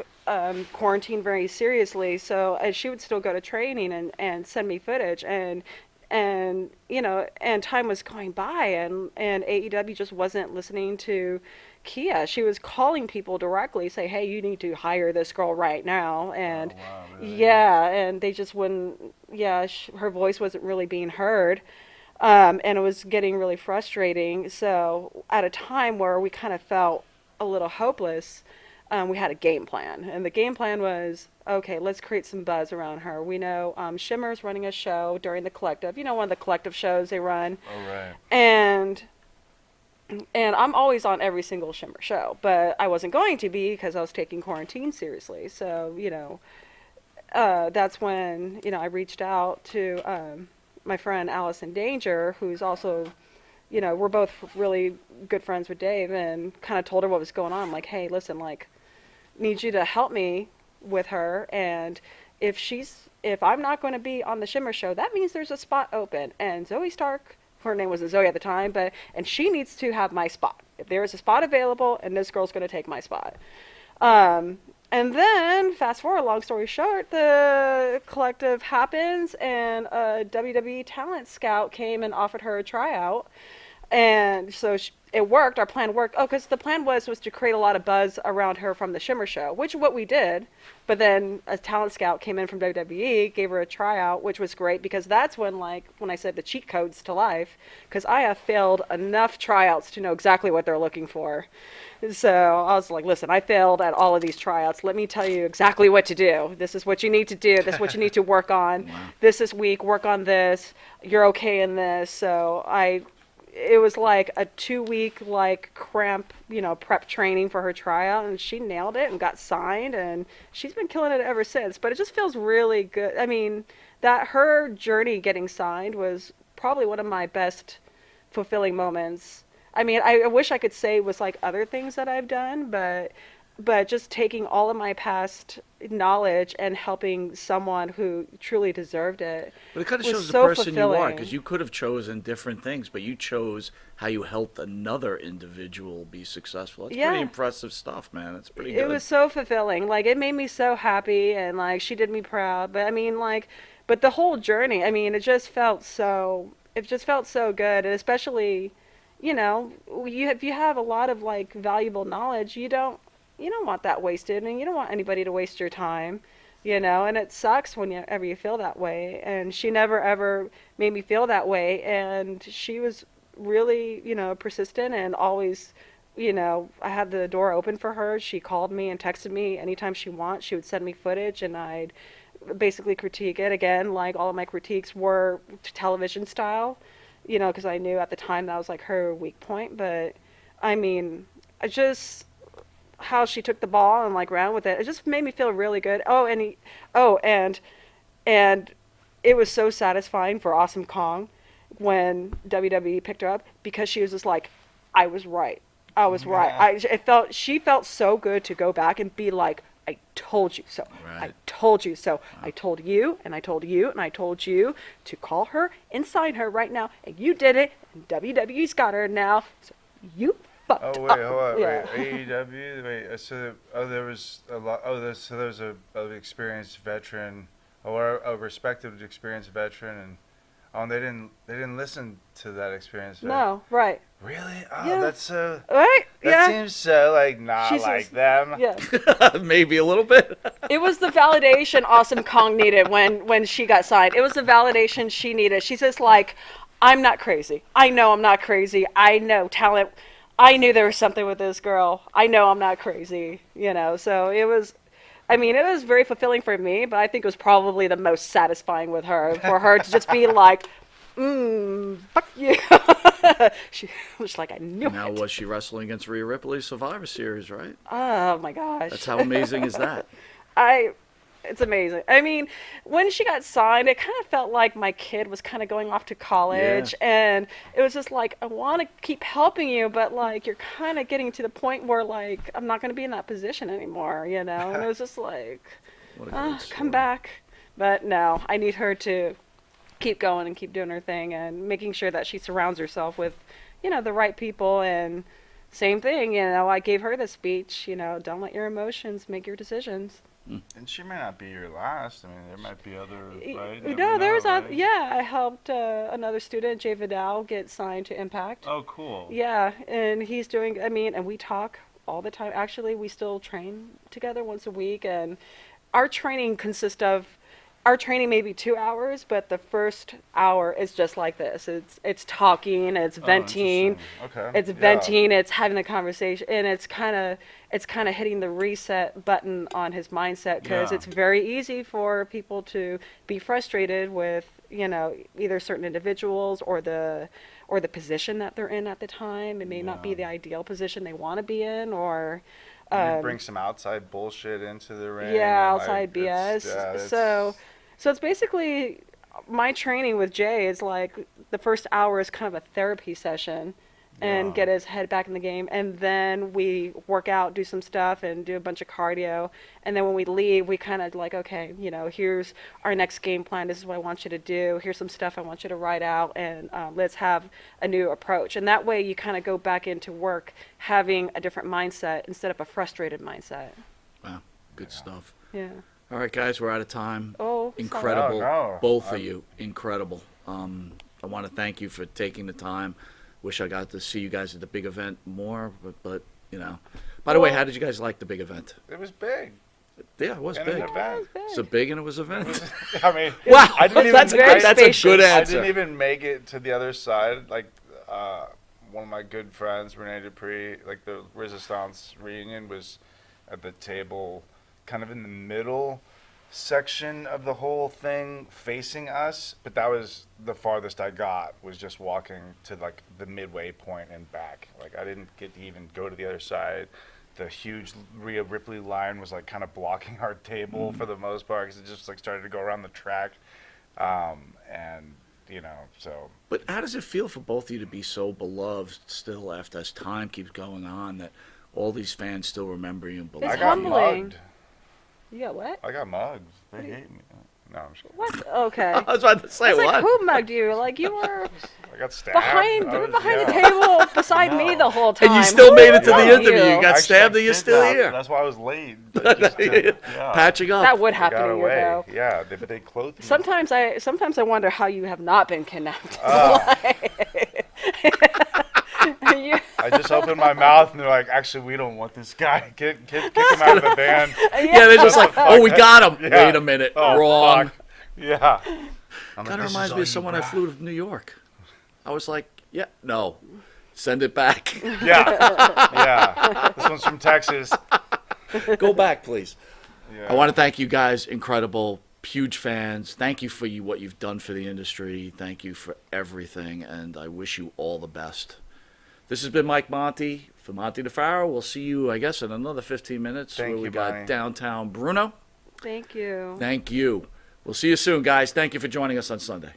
Speaker 3: quarantine very seriously. So she would still go to training and send me footage, and time was going by, and AEW just wasn't listening to Kia. She was calling people directly, say, hey, you need to hire this girl right now. And
Speaker 2: really?
Speaker 3: And they just wouldn't, her voice wasn't really being heard. And it was getting really frustrating. So at a time where we kind of felt a little hopeless, we had a game plan. And the game plan was, okay, let's create some buzz around her. We know Shimmer's running a show during the Collective. One of the Collective shows they run.
Speaker 2: Oh, right.
Speaker 3: And I'm always on every single Shimmer show, but I wasn't going to be because I was taking quarantine seriously. So, that's when, I reached out to my friend Allison Danger, who's also, we're both really good friends with Dave, and kind of told her what was going on. I'm like, hey, listen, like, need you to help me with her, and if I'm not going to be on the Shimmer show, that means there's a spot open, and Zoe Stark, her name wasn't Zoe at the time, and she needs to have my spot. If there is a spot available, and this girl's going to take my spot. And then, fast forward, long story short, the Collective happens, and a WWE talent scout came and offered her a tryout. And so it worked. Our plan worked. Oh, because the plan was to create a lot of buzz around her from the Shimmer show, which is what we did. But then a talent scout came in from WWE, gave her a tryout, which was great because that's when I said the cheat codes to life, because I have failed enough tryouts to know exactly what they're looking for. So I was like, listen, I failed at all of these tryouts. Let me tell you exactly what to do. This is what you need to do. This is what you need to work on. Wow. This is weak. Work on this. You're okay in this. So it was like a 2-week like cramp, prep training for her tryout, and she nailed it and got signed, and she's been killing it ever since. But it just feels really good. That her journey getting signed was probably one of my best fulfilling moments. I wish I could say it was like other things that I've done, but just taking all of my past knowledge and helping someone who truly deserved it.
Speaker 1: But it kind of shows the
Speaker 3: so
Speaker 1: person you are,
Speaker 3: fulfilling.
Speaker 1: because you could have chosen different things, but you chose how you helped another individual be successful. That's pretty impressive stuff, man. It's pretty good.
Speaker 3: It was so fulfilling. Like, it made me so happy, and like she did me proud. But but the whole journey, it just felt so good, and especially, if you have a lot of like valuable knowledge, you don't want that wasted, and you don't want anybody to waste your time. you know, and it sucks whenever you feel that way. And she never ever made me feel that way. And she was really, you know, persistent and always, you know, I had the door open for her. She called me and texted me anytime she wants. She would send me footage and I'd basically critique it. Again, like all of my critiques were television style, you know, because I knew at the time that was like her weak point. But I mean, I just, how she took the ball and like ran with it, it just made me feel really good. And it was so satisfying for Awesome Kong when WWE picked her up, because she was just like, I was right. She felt so good to go back and be like, I told you so.
Speaker 1: Right.
Speaker 3: I told you so. I told you, and I told you, and I told you to call her and sign her right now, and you did it, and WWE's got her now, so you fucked
Speaker 2: Oh wait,
Speaker 3: up.
Speaker 2: hold on,
Speaker 3: Yeah.
Speaker 2: wait, AEW. Wait, so there was a lot. So there was a experienced veteran, or a respected experienced veteran, and they didn't listen to that experienced veteran.
Speaker 3: No, right.
Speaker 2: Really? Oh,
Speaker 3: Yeah.
Speaker 2: that's so.
Speaker 3: Right?
Speaker 2: That
Speaker 3: Yeah.
Speaker 2: seems so like not
Speaker 3: She's
Speaker 2: like
Speaker 3: just-
Speaker 2: them.
Speaker 3: Yeah.
Speaker 1: Maybe a little bit.
Speaker 3: It was the validation Awesome Kong needed when she got signed. It was the validation she needed. She's just like, I'm not crazy. I know I'm not crazy. I know talent. I knew there was something with this girl. I know I'm not crazy. You know, so it was, I mean, it was very fulfilling for me, but I think it was probably the most satisfying with her, for her to just be like, fuck you. She was like, I knew
Speaker 1: Now,
Speaker 3: it.
Speaker 1: was she wrestling against Rhea Ripley Survivor Series, right?
Speaker 3: Oh my gosh.
Speaker 1: That's how amazing is that?
Speaker 3: It's amazing. I mean, when she got signed, it kind of felt like my kid was kind of going off to college, and it was just like, I want to keep helping you, but like you're kind of getting to the point where like I'm not going to be in that position anymore, you know. And it was just like,
Speaker 1: What a great story.
Speaker 3: come back. But no, I need her to keep going and keep doing her thing and making sure that she surrounds herself with, you know, the right people. And same thing, you know, I gave her the speech, you know, don't let your emotions make your decisions.
Speaker 2: And she may not be your last. I mean, there might be other. Right? You
Speaker 3: No,
Speaker 2: never
Speaker 3: there's
Speaker 2: know,
Speaker 3: a,
Speaker 2: right?
Speaker 3: yeah, I helped another student, Jay Vidal, get signed to Impact.
Speaker 2: Oh, cool.
Speaker 3: Yeah, and he's doing, I mean, and we talk all the time. Actually, we still train together once a week, and our training consists of, our training may be 2 hours, but the first hour is just like this. It's talking, it's venting,
Speaker 2: interesting. Okay.
Speaker 3: it's
Speaker 2: Yeah.
Speaker 3: venting, it's having the conversation, and it's kind of hitting the reset button on his mindset, because
Speaker 2: Yeah.
Speaker 3: it's very easy for people to be frustrated with, you know, either certain individuals or the position that they're in at the time. It may not be
Speaker 2: Yeah.
Speaker 3: the ideal position they want to be in, or
Speaker 2: You bring some outside bullshit into the ring.
Speaker 3: yeah,
Speaker 2: and,
Speaker 3: outside
Speaker 2: like,
Speaker 3: BS.
Speaker 2: it's-
Speaker 3: So it's basically, my training with Jay is like, the first hour is kind of a therapy session, and
Speaker 2: Yeah.
Speaker 3: get his head back in the game, and then we work out, do some stuff, and do a bunch of cardio, and then when we leave, we kind of like, okay, you know, here's our next game plan, this is what I want you to do, here's some stuff I want you to write out, and let's have a new approach. And that way you kind of go back into work having a different mindset instead of a frustrated mindset.
Speaker 1: Wow, good stuff.
Speaker 3: Yeah.
Speaker 1: All right, guys, we're out of time.
Speaker 3: Oh,
Speaker 1: Incredible,
Speaker 2: No.
Speaker 1: both of you, incredible. I want to thank you for taking the time. Wish I got to see you guys at the big event more, but you know. By the way, how did you guys like the big event?
Speaker 2: It was big.
Speaker 1: Yeah, it was
Speaker 2: And
Speaker 1: big.
Speaker 2: an event.
Speaker 1: So big, and it was an event.
Speaker 2: I mean,
Speaker 1: Wow,
Speaker 2: I didn't
Speaker 1: that's,
Speaker 2: even,
Speaker 3: very
Speaker 1: that's a
Speaker 3: spacious.
Speaker 1: good
Speaker 2: I
Speaker 1: answer.
Speaker 2: didn't even make it to the other side. Like, one of my good friends, Rene Dupree, like the Resistance reunion was at the table, kind of in the middle section of the whole thing, facing us. But that was the farthest I got. Was just walking to like the midway point and back. Like I didn't get to even go to the other side. The huge Rhea Ripley line was like kind of blocking our table for the most part, because it just like started to go around the track, and you know, so.
Speaker 1: But how does it feel for both of you to be so beloved still after as time keeps going on, that all these fans still remember you and believe
Speaker 3: It's
Speaker 2: I
Speaker 1: you?
Speaker 2: got
Speaker 3: humbling.
Speaker 2: mugged.
Speaker 3: You got what?
Speaker 2: I got mugged. They hate me. No, I'm sure.
Speaker 3: What? Okay.
Speaker 1: I was about to say,
Speaker 3: It's
Speaker 1: what?
Speaker 3: like, who mugged you? Like, you were
Speaker 2: I got stabbed.
Speaker 3: behind,
Speaker 2: I
Speaker 3: you were
Speaker 2: was-
Speaker 3: behind the
Speaker 2: yeah.
Speaker 3: table beside me
Speaker 2: No.
Speaker 3: the whole time.
Speaker 1: And you still
Speaker 3: Who
Speaker 1: made it to the
Speaker 3: mugged
Speaker 1: interview. You got
Speaker 2: Actually,
Speaker 1: stabbed,
Speaker 2: I
Speaker 1: and you're
Speaker 2: did
Speaker 1: still
Speaker 2: that.
Speaker 1: here.
Speaker 2: That's why I was late. I just did- yeah.
Speaker 1: Patching up.
Speaker 3: That would
Speaker 2: I
Speaker 3: happen
Speaker 2: got
Speaker 3: to you,
Speaker 2: away.
Speaker 3: though.
Speaker 2: Yeah, but they clothed me.
Speaker 3: Sometimes I wonder how you have not been kidnapped.
Speaker 2: Ah.
Speaker 3: You-
Speaker 2: I I just opened my mouth, and they're like, "Actually, we don't want this guy. Kick him out of the band."
Speaker 1: Yeah, they're just like,
Speaker 2: Fuck.
Speaker 1: oh, we got him.
Speaker 2: Yeah.
Speaker 1: Wait a minute,
Speaker 2: Oh,
Speaker 1: wrong.
Speaker 2: fuck. Yeah. I'm
Speaker 1: Kind of
Speaker 2: like, "This is
Speaker 1: reminds
Speaker 2: all
Speaker 1: me of
Speaker 2: you
Speaker 1: someone I
Speaker 2: got."
Speaker 1: flew to New York. I was like, yeah, no, send it back.
Speaker 2: Yeah. Yeah. This one's from Texas.
Speaker 1: Go back, please.
Speaker 2: Yeah.
Speaker 1: I want to thank you guys. Incredible. Huge fans. Thank you for what you've done for the industry. Thank you for everything, and I wish you all the best. This has been Mike Monte for Monte The Pharaoh. We'll see you, I guess, in another 15 minutes
Speaker 2: Thank
Speaker 1: where we
Speaker 2: you,
Speaker 1: got
Speaker 2: Bonnie.
Speaker 1: downtown Bruno.
Speaker 3: Thank you.
Speaker 1: Thank you. We'll see you soon, guys. Thank you for joining us on Sunday.